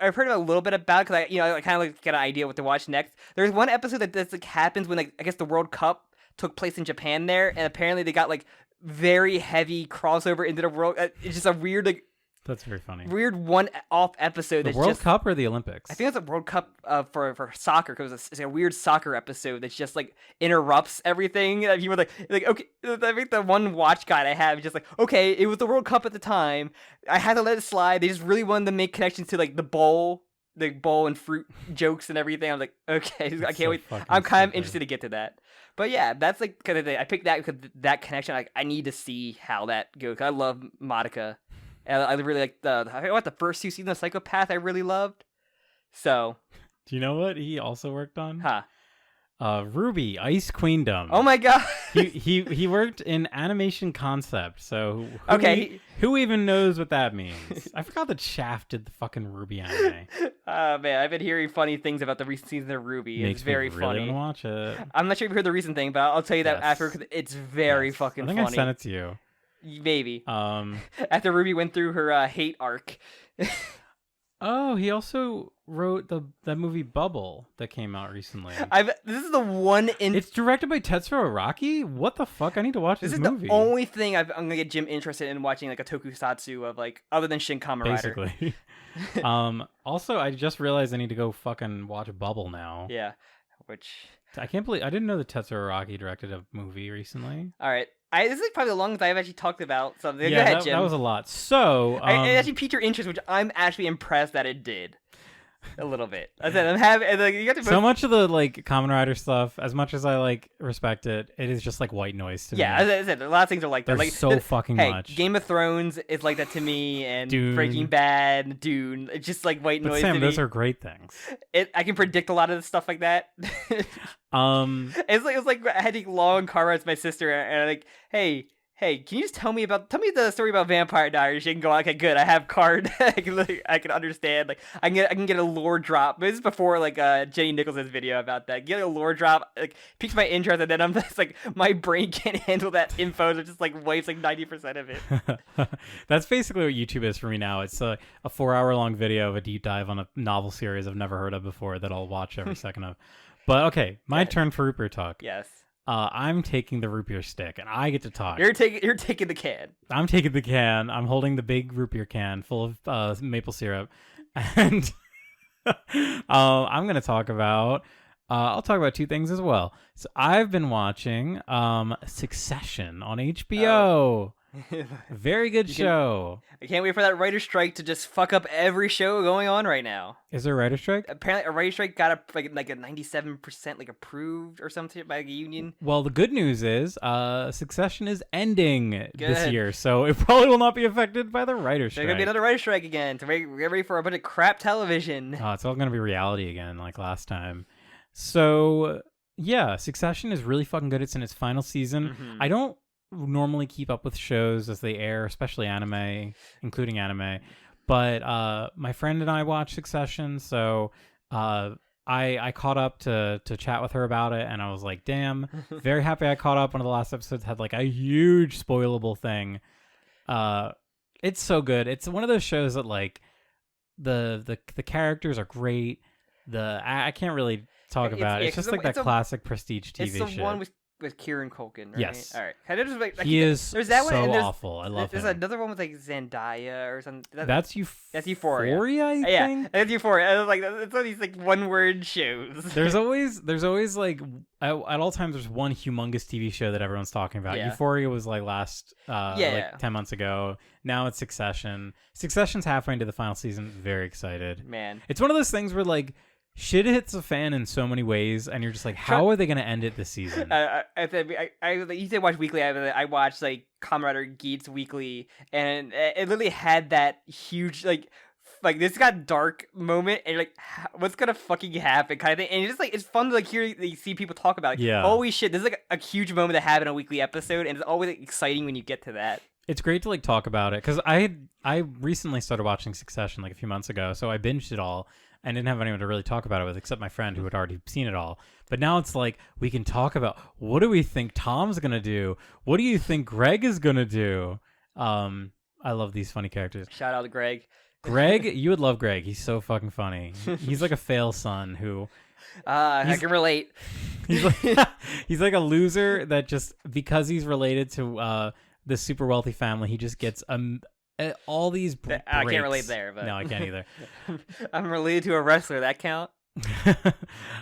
I've heard a little bit about because I kind of like get an idea what to watch next. There's one episode that like happens when like I guess the World Cup took place in Japan there, and apparently they got like very heavy crossover into the world. It's just a weird like. That's very funny. Weird one-off episode. The World Cup or the Olympics? I think it's a World Cup for soccer because it's a weird soccer episode that's just like interrupts everything. People are like okay. I think the one watch guide I have is just like okay, it was the World Cup at the time. I had to let it slide. They just really wanted to make connections to like the bowl and fruit jokes and everything. I'm like okay, I can't wait. I'm kind of interested to get to that. But yeah, that's like kind of thing. I picked that because that connection. Like I need to see how that goes. I love Madoka. And I really like the first two seasons of Psychopath I really loved. So, do you know what he also worked on? Huh? Ruby Ice Queendom. Oh my god. he worked in animation concept. So who even knows what that means? I forgot that Shaft did the fucking Ruby anime. Man, I've been hearing funny things about the recent season of Ruby. It's very funny. Really want to watch it. I'm not sure if you heard the recent thing, but I'll tell you that after because it's very fucking funny. I think I sent it to you. Maybe. After Ruby went through her hate arc. Oh, he also wrote that movie Bubble that came out recently. This is the one It's directed by Tetsuro Araki? What the fuck? I need to watch this movie. This is the only thing I'm gonna get Jim interested in watching like a tokusatsu of like other than Shin Kamen Rider. Basically. Also, I just realized I need to go fucking watch Bubble now. Yeah. Which I can't believe I didn't know that Tetsuro Araki directed a movie recently. All right. This is probably the longest I've actually talked about something. Yeah, go ahead, Jim. That was a lot. So it actually piqued your interest, which I'm actually impressed that it did. A little bit. I said I'm having like, you got to so much of the like Kamen Rider stuff. As much as I like respect it, it is just like white noise to me. Yeah, as I said, a lot of things are like that. There's like so fucking much. Game of Thrones is like that to me, and Dune. Breaking Bad, Dune. It's just like white noise. Sam, to those me. are great things. I can predict a lot of the stuff like that. It was like I had to take long car rides with my sister, and I'm like, Hey, can you just tell me the story about Vampire Diaries? She can go, okay, good. I have card. I can understand. Like I can get a lore drop. This is before like Jenny Nicholson's video about that. Get a lore drop, like piques my interest, and then I'm just like my brain can't handle that info. So it just like wipes like 90% of it. That's basically what YouTube is for me now. It's a 4-hour long video of a deep dive on a novel series I've never heard of before that I'll watch every second of. But okay, my turn for root beer talk. Yes. I'm taking the root beer stick, and I get to talk. You're taking the can. I'm taking the can. I'm holding the big root beer can full of maple syrup, and I'm gonna talk about. I'll talk about two things as well. So I've been watching Succession on HBO. Very good show. I can't wait for that writer's strike to just fuck up every show going on right now. Is there a writer's strike? Apparently, a writer's strike got a 97% like approved or something by the union. Well, the good news is Succession is ending this year, so it probably will not be affected by the writer's strike. There's gonna be another writer's strike again. So get ready for a bunch of crap television. Oh, it's all gonna be reality again, like last time. So yeah, Succession is really fucking good. It's in its final season. Mm-hmm. I don't normally keep up with shows as they air, especially anime, including anime, but my friend and I watch Succession, so I caught up to chat with her about it, and I was like, damn, very happy I caught up. One of the last episodes had like a huge spoilable thing. It's so good. It's one of those shows that like the characters are great. I can't really talk about it. It's just like that classic prestige TV shit. It's the one with Kieran Culkin, right? Yes. All right. Kind of just like, he is there's that so one, and awful. I love There's him. another one with like Zendaya or something. That's Euphoria. I think? Yeah, that's Euphoria. I was like, it's one of these like one-word shows. There's always like at all times there's one humongous TV show that everyone's talking about. Yeah. Euphoria was like like 10 months ago. Now it's Succession. Succession's halfway into the final season. Very excited. Man, it's one of those things where like shit hits a fan in so many ways, and you're just like, how are they going to end it this season? You said watch weekly. I watched like Camaraderie Geeks weekly, and it literally had that huge like this got dark moment, and you're like, what's gonna fucking happen kind of thing. And it's just like it's fun to like see people talk about it. Yeah. Holy shit, this is like a huge moment that happened in a weekly episode, and it's always like, exciting when you get to that. It's great to like talk about it because I recently started watching Succession like a few months ago, so I binged it all. I didn't have anyone to really talk about it with except my friend who had already seen it all. But now it's like we can talk about what do we think Tom's going to do? What do you think Greg is going to do? I love these funny characters. Shout out to Greg. Greg, you would love Greg. He's so fucking funny. He's like a fail son who... I can relate. He's like a loser that just, because he's related to this super wealthy family, he just gets... all these breaks. I can't relate there, but no, I can't either. I'm related to a wrestler. That count?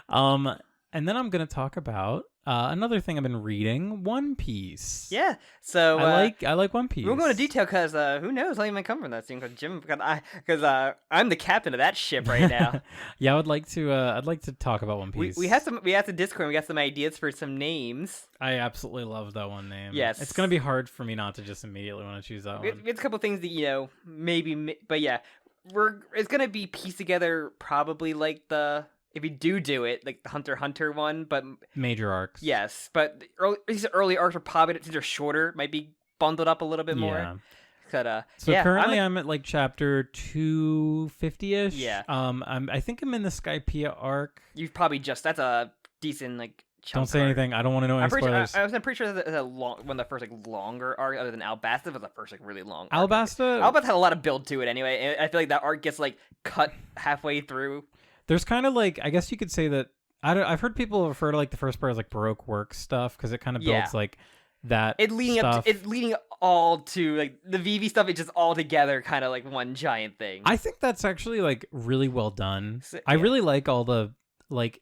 And then I'm gonna talk about another thing I've been reading, One Piece. Yeah, so I like One Piece. We'll go into detail because who knows how you might come from that scene? Because I'm the captain of that ship right now. Yeah, I'd like to talk about One Piece. We have the Discord. We got some ideas for some names. I absolutely love that one name. Yes, it's gonna be hard for me not to just immediately want to choose that one. It's a couple things that maybe, but yeah, it's gonna be pieced together probably like if we do it, like the Hunter x Hunter one, but major arcs. Yes, but these early arcs are probably, since they're shorter, might be bundled up a little bit more. Yeah. But, currently I'm at like chapter 250-ish. Yeah. I think I'm in the Skypiea arc. You've probably that's a decent like. Don't say anything. I don't want to know any spoilers. I'm pretty sure that's one of the first like longer arc, other than Alabasta was the first like really long. Alabasta had a lot of build to it anyway. And I feel like that arc gets like cut halfway through. There's kind of like, I guess you could say that I've heard people refer to like the first part as like Baroque work stuff because it kind of builds like that. It's leading all to like the VV stuff. It's just all together, kind of like one giant thing. I think that's actually like really well done. I really like all the like.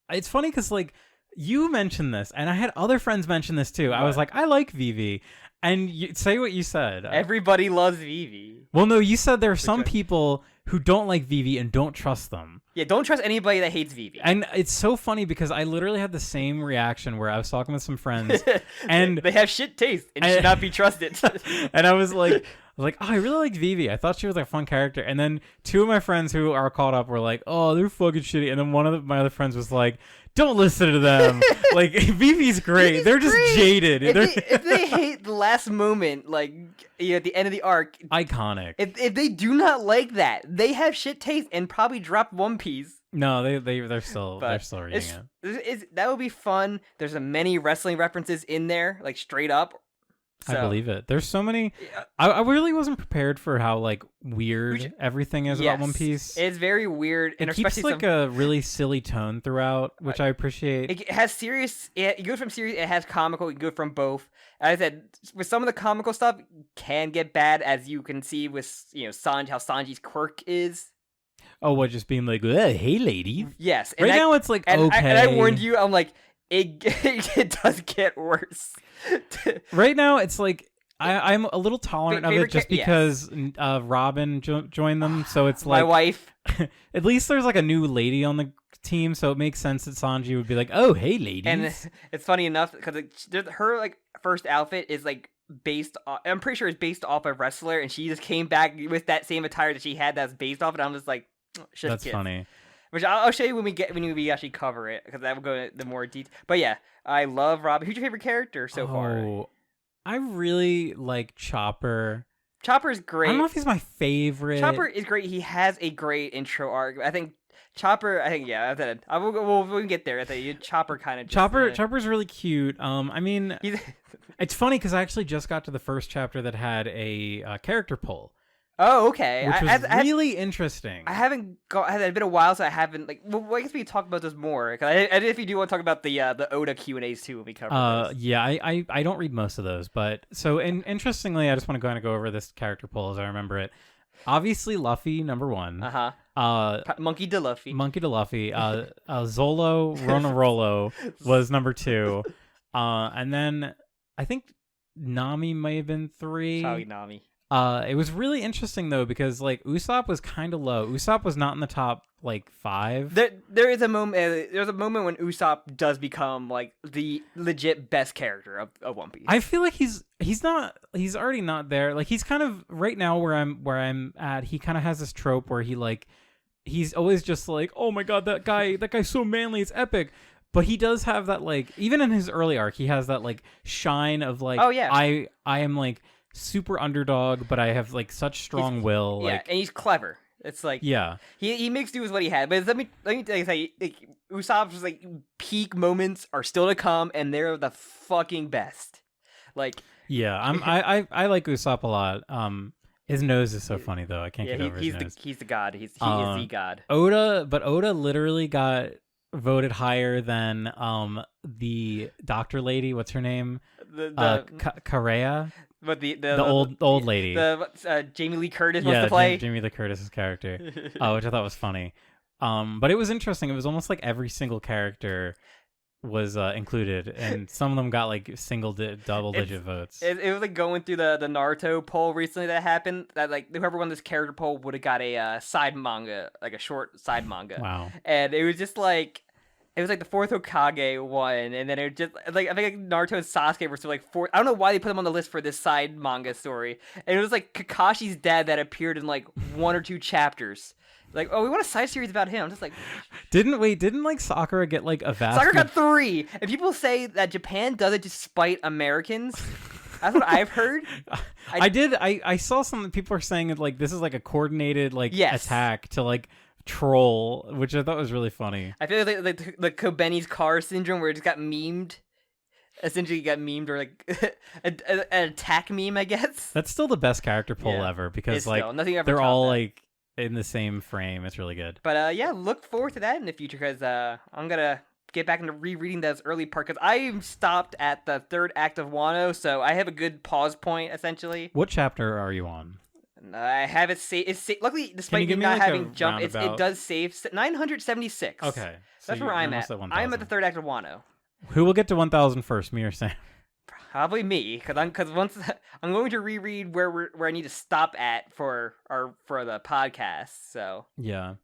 It's funny because like you mentioned this, and I had other friends mention this too. I was like, I like VV. And you say what you said. Everybody loves Vivi. Well, no, you said there are some people who don't like Vivi and don't trust them. Yeah, don't trust anybody that hates Vivi. And it's so funny because I literally had the same reaction where I was talking with some friends and they have shit taste and should not be trusted. And I was like, oh, I really liked Vivi. I thought she was like a fun character. And then two of my friends who are caught up were like, oh, they're fucking shitty. And then one of my other friends was like, don't listen to them. Like, Vivi's great. Vivi's they're just great. jaded. If they hate the last moment, like at the end of the arc, iconic. If they do not like that, they have shit taste and probably drop One Piece. No, they're still reading it. That would be fun. There's many wrestling references in there, like straight up. So, I believe it. There's so many. I really wasn't prepared for how like weird everything is about One Piece. It's very weird, and it keeps like a really silly tone throughout, which I appreciate. It has serious. You go from serious. It has comical. You can go from both. As I said, with some of the comical stuff, can get bad, as you can see with Sanji, how Sanji's quirk is. Oh, what, just being like, hey, lady. Yes. Right now it's like, okay. And I warned you. I'm like, it does get worse. Right now, it's like I'm a little tolerant of it just because Robin joined them, so it's like my wife. At least there's like a new lady on the team, so it makes sense that Sanji would be like, "Oh, hey, ladies." And it's funny enough because her like first outfit is like based. I'm pretty sure it's based off a wrestler, and she just came back with that same attire that she had that's based off it. I'm just like, that's funny. Which I'll show you when we actually cover it, because that will go into more detail. But yeah, I love Robin. Who's your favorite character so far? I really like Chopper. Chopper's great. I don't know if he's my favorite. Chopper is great. He has a great intro arc. I think Chopper, I think, yeah, we'll get there. I think Chopper kind of Chopper's really cute. I mean, he's it's funny because I actually just got to the first chapter that had a character poll. Oh, okay. Which was really interesting. I haven't it's been a while, so I haven't Well, I guess we can talk about this more. Cause if you do want to talk about the Oda Q&As too when we cover this. Yeah, I don't read most of those, but so interestingly, I just want to kind of go over this character poll as I remember it. Obviously, Luffy number 1. Monkey D. Luffy. Zolo Ronarolo was number 2, and then I think Nami may have been 3. Sorry, Nami. It was really interesting though because Usopp was kind of low. Usopp was not in the top 5. There is a moment. There's a moment when Usopp does become the legit best character of One Piece. I feel like he's not. He's already not there. He's kind of right now where I'm at. He kind of has this trope where he's always just oh my god, that guy's so manly, it's epic. But he does have that even in his early arc, he has that shine of oh yeah, I am super underdog, but I have such strong will. Yeah, and he's clever. It's yeah, he makes do with what he had. But let me say, Usopp's peak moments are still to come, and they're the fucking best. Yeah, I like Usopp a lot. His nose is so funny though. I can't get over his nose. He's the god. He is the god. Oda literally got voted higher than the doctor lady. What's her name? Karea. But the old lady, Jamie Lee Curtis wants to play. Jamie Lee Curtis's character, which I thought was funny. But it was interesting. It was almost every single character was included, and some of them got double digit votes. It was going through the Naruto poll recently that happened. That whoever won this character poll would have got a side manga, a short side manga. Wow! And it was just it was the fourth Hokage one, and then it just I think Naruto and Sasuke were still four. I don't know why they put them on the list for this side manga story. And it was Kakashi's dad that appeared in 1 or 2 chapters. Oh, we want a side series about him. I'm just didn't Sakura get a vast? Sakura got 3, and people say that Japan does it to spite Americans. That's what I've heard. I saw some people are saying this is a coordinated attack to troll, which I thought was really funny. I feel like the Kobeni's car syndrome where it just got memed. Essentially got memed, or an attack meme, I guess. That's still the best character poll ever because they're all in the same frame. It's really good. But yeah, look forward to that in the future because I'm gonna get back into rereading that early part because I stopped at the 3rd act of Wano, so I have a good pause point essentially. What chapter are you on? I have it saved. It's luckily, despite me not having jumped, it does save 976. Okay, so that's where I'm at. I'm at the 3rd act of Wano. Who will get to 1,000 first, me or Sam? Probably me, because once I'm going to reread where I need to stop at for the podcast. So yeah,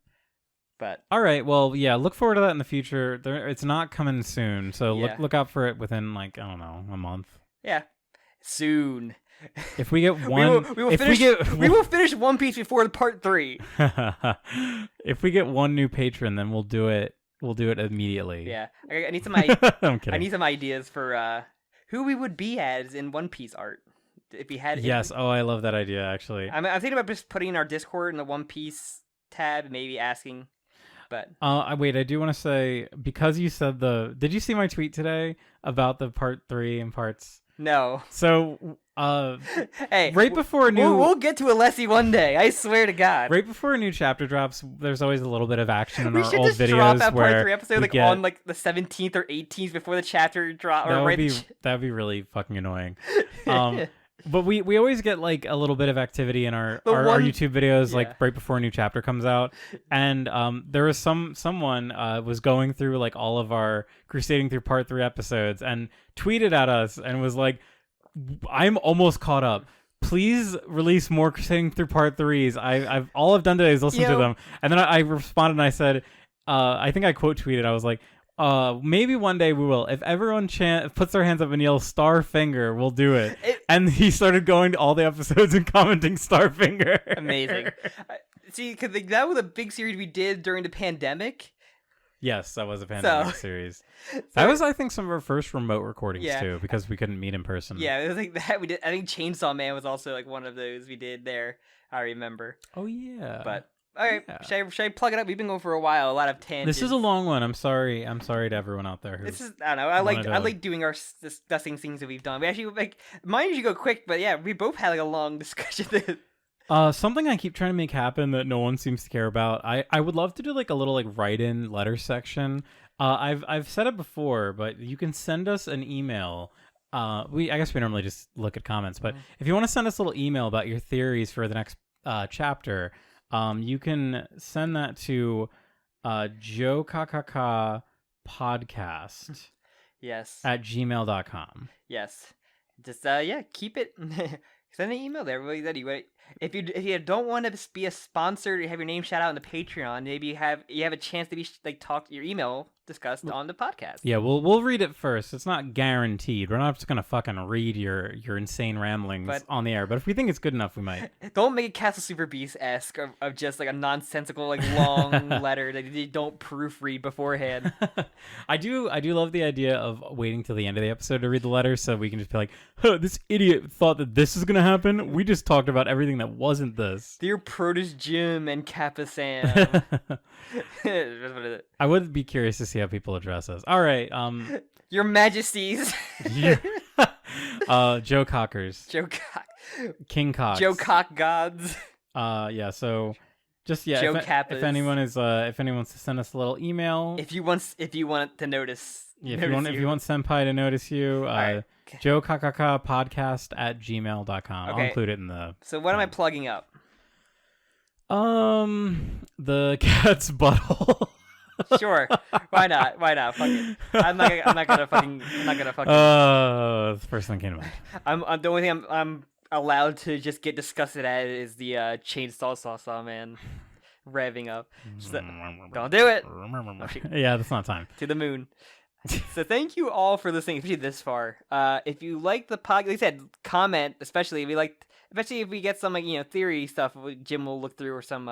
but all right, well, yeah, look forward to that in the future. It's not coming soon, so look out for it within I don't know, a month. Yeah, soon. If we get one, we will finish One Piece before part 3. If we get one new patron, then we'll do it. We'll do it immediately. Yeah, I need some. I'm kidding. I need some ideas for who we would be as in One Piece art if we had. Yes. Oh, I love that idea. Actually, I'm thinking about just putting our Discord in the One Piece tab, maybe asking. But wait, I do want to say because you said did you see my tweet today about the part 3 and parts? No. So, hey, right before a new... We'll get to Alessi one day, I swear to God. Right before a new chapter drops, there's always a little bit of action in our old videos. We should just drop that part 3 episode get... on the 17th or 18th before the chapter drop. That would be really fucking annoying. But we always get a little bit of activity in our YouTube videos right before a new chapter comes out, and there was someone was going through all of our Crusading through part 3 episodes and tweeted at us and was like, "I'm almost caught up. Please release more Crusading through part 3s. I've all I've done today is listen to them." And then I responded and I said, I think I quote tweeted. I was like, maybe one day we will. If everyone puts their hands up and yells Starfinger, we'll do it. And he started going to all the episodes and commenting Starfinger. Amazing. See, because that was a big series we did during the pandemic. Yes, that was a pandemic series. That was, I think, some of our first remote recordings too, because we couldn't meet in person. Yeah, it was that we did. I think Chainsaw Man was also one of those we did there. I remember. Oh yeah. But All right, Yeah. should I plug it up? We've been going for a while. A lot of tangents. This is a long one. I'm sorry to everyone out there. This is I don't know. I like doing our discussing things that we've done. We actually like mine usually go quick, but yeah, we both had like a long discussion. Something I keep trying to make happen that no one seems to care about. I would love to do like a little like write-in letter section. I've said it before, but you can send us an email. I guess we normally just look at comments, but if you want to send us a little email about your theories for the next chapter, you can send that to JOKAKAKA podcast yes. at gmail.com. Yes. Just keep it. Send an email there. Really, if you don't want to be a sponsor, you have your name shout out on the Patreon. Maybe you have a chance to be your email discussed on the podcast. Yeah, we'll read it first. It's not guaranteed. We're not just gonna fucking read your insane ramblings on the air. But if we think it's good enough, we might. Don't make it Castle Super Beast-esque of just like a nonsensical like long letter that you don't proofread beforehand. I do love the idea of waiting till the end of the episode to read the letter, so we can just be like, huh, this idiot thought that this is gonna happen. We just talked about everything that wasn't this. Dear Produce Jim and Kappa Sam. I would be curious to see how people address us. All right, Your Majesties. Yeah. Joe Cockers. Joe Cock. King Cox. Joe Cock Gods. Yeah. So, just Joe if anyone wants to send us a little email, if you want to notice. Yeah, if you want Senpai to notice you, right. JOKAKAKAPodcast at gmail.com. Okay. I'll include it in the. So what am I plugging up? The cat's butthole. Sure. Why not? Fuck it. I'm not gonna fucking. The first thing came to mind. The only thing I'm allowed to just get disgusted at is the chainsaw saw man revving up. Don't do it. Yeah, that's not time. To the moon. So thank you all for listening, especially this far. If you like the podcast, like I said, comment. Especially if we get some theory stuff, Jim will look through, or some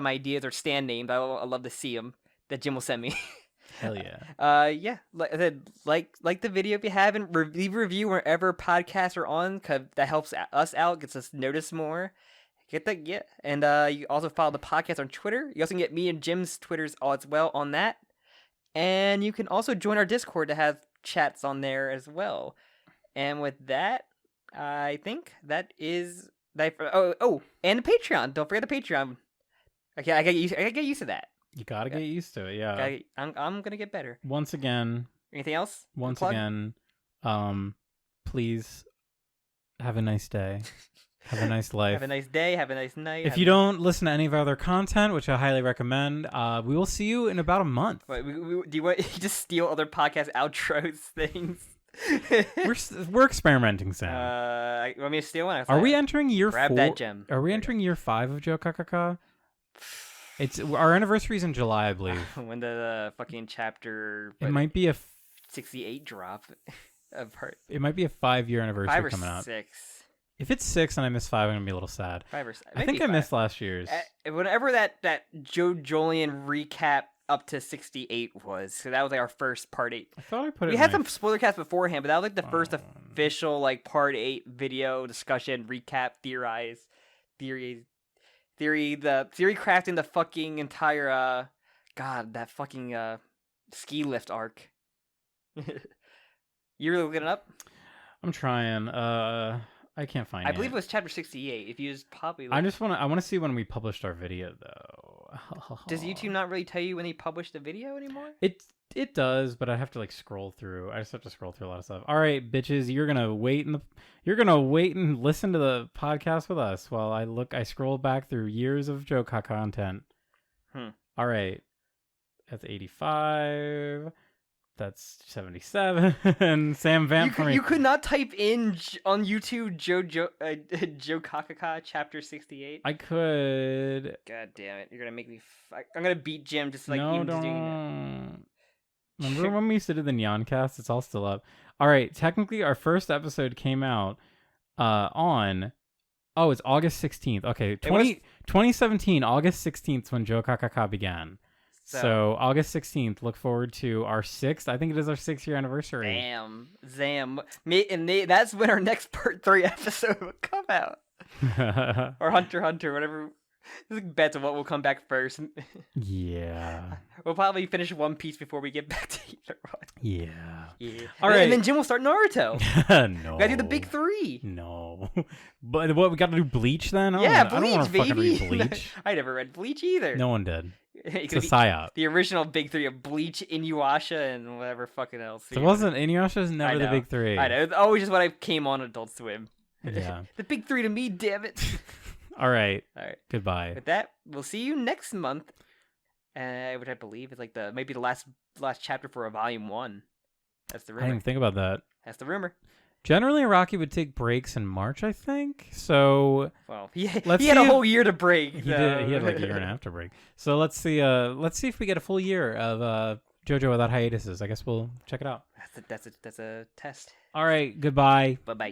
ideas or stand names. I love to see them that Jim will send me. Hell yeah. Yeah. Like I said, like the video if you haven't. Leave a review wherever podcasts are on, cause that helps us out, gets us noticed more. And you also follow the podcast on Twitter. You also can get me and Jim's Twitters as well on that. And you can also join our Discord to have chats on there as well. And with that, I think that is that. Oh, and the Patreon. Don't forget the Patreon. Okay, I get used to that. You gotta get used to it. Yeah. I'm gonna get better. Once again. Anything else? Please have a nice day. Have a nice life. Have a nice day. Have a nice night. If you don't listen to any of our other content, which I highly recommend, we will see you in about a month. Wait, do you want to just steal other podcast outros things? We're experimenting, Sam. You want me to steal one? Are we entering year 4? Grab that gem. Are we entering year 5 of JOKAKAKA? It's our anniversary's in July, I believe. When the fucking chapter. It might be a 68 drop of part. It might be a 5-year anniversary 5 or coming out. 6. If it's 6 and I miss 5, I'm gonna be a little sad. 5 or 6. I think I missed last year's. Whenever that JoJoLands recap up to 68 was, so that was like our first part 8. I thought I put it. We had some spoiler casts beforehand, but that was like the first official like part 8 video discussion recap, theory crafting the fucking entire that fucking ski lift arc. You really looking it up? I'm trying. I can't find it. I believe it was chapter 68. If you just probably. I want to see when we published our video though. Does YouTube not really tell you when they publish the video anymore? It does, but I have to like scroll through. I just have to scroll through a lot of stuff. All right, bitches, you're gonna wait and listen to the podcast with us while I scroll back through years of Joka content. All right, that's 85. That's 77. Sam Vamp for me. You could not type in on YouTube JOKAKAKA chapter 68. I could. God damn it! You're gonna make me. I'm gonna beat Jim just like no, even don't. just doing that. Remember when we used to do the Neon Cast? It's all still up. All right, technically our first episode came out on. Oh, it's August 16th. Okay, 2017, August 16th is when JOKAKAKA began. So August 16th, look forward to our 6th. I think it is our 6-year anniversary. Damn. And that's when our next part 3 episode will come out. Or Hunter, whatever. Bets on what will come back first. Yeah. We'll probably finish One Piece before we get back to either one. Yeah. Yeah. All right. And then Jim will start Naruto. No. We gotta do the big three. No. But what, we got to do Bleach then? Yeah, I don't Bleach, want to fucking baby. read Bleach. I never read Bleach either. No one did. It's a The- psyop. The original big three of Bleach, Inuyasha, and whatever fucking else. So it wasn't Inuyasha's never the know. big three. I know. It's always just what I came on Adult Swim. Yeah. The big three to me, damn it. All right. All right. Goodbye. With that, we'll see you next month, which I believe is like maybe the last chapter for a volume 1. That's the I rumor. didn't even think about that. That's the rumor. Generally, Araki would take breaks in March, I think. So Well, he Let's had see a if- whole year to break. he did. He had like a year and a half to break. So let's see. Let's see if we get a full year of JoJo without hiatuses. I guess we'll check it out. That's a test. All right. Goodbye. Bye bye.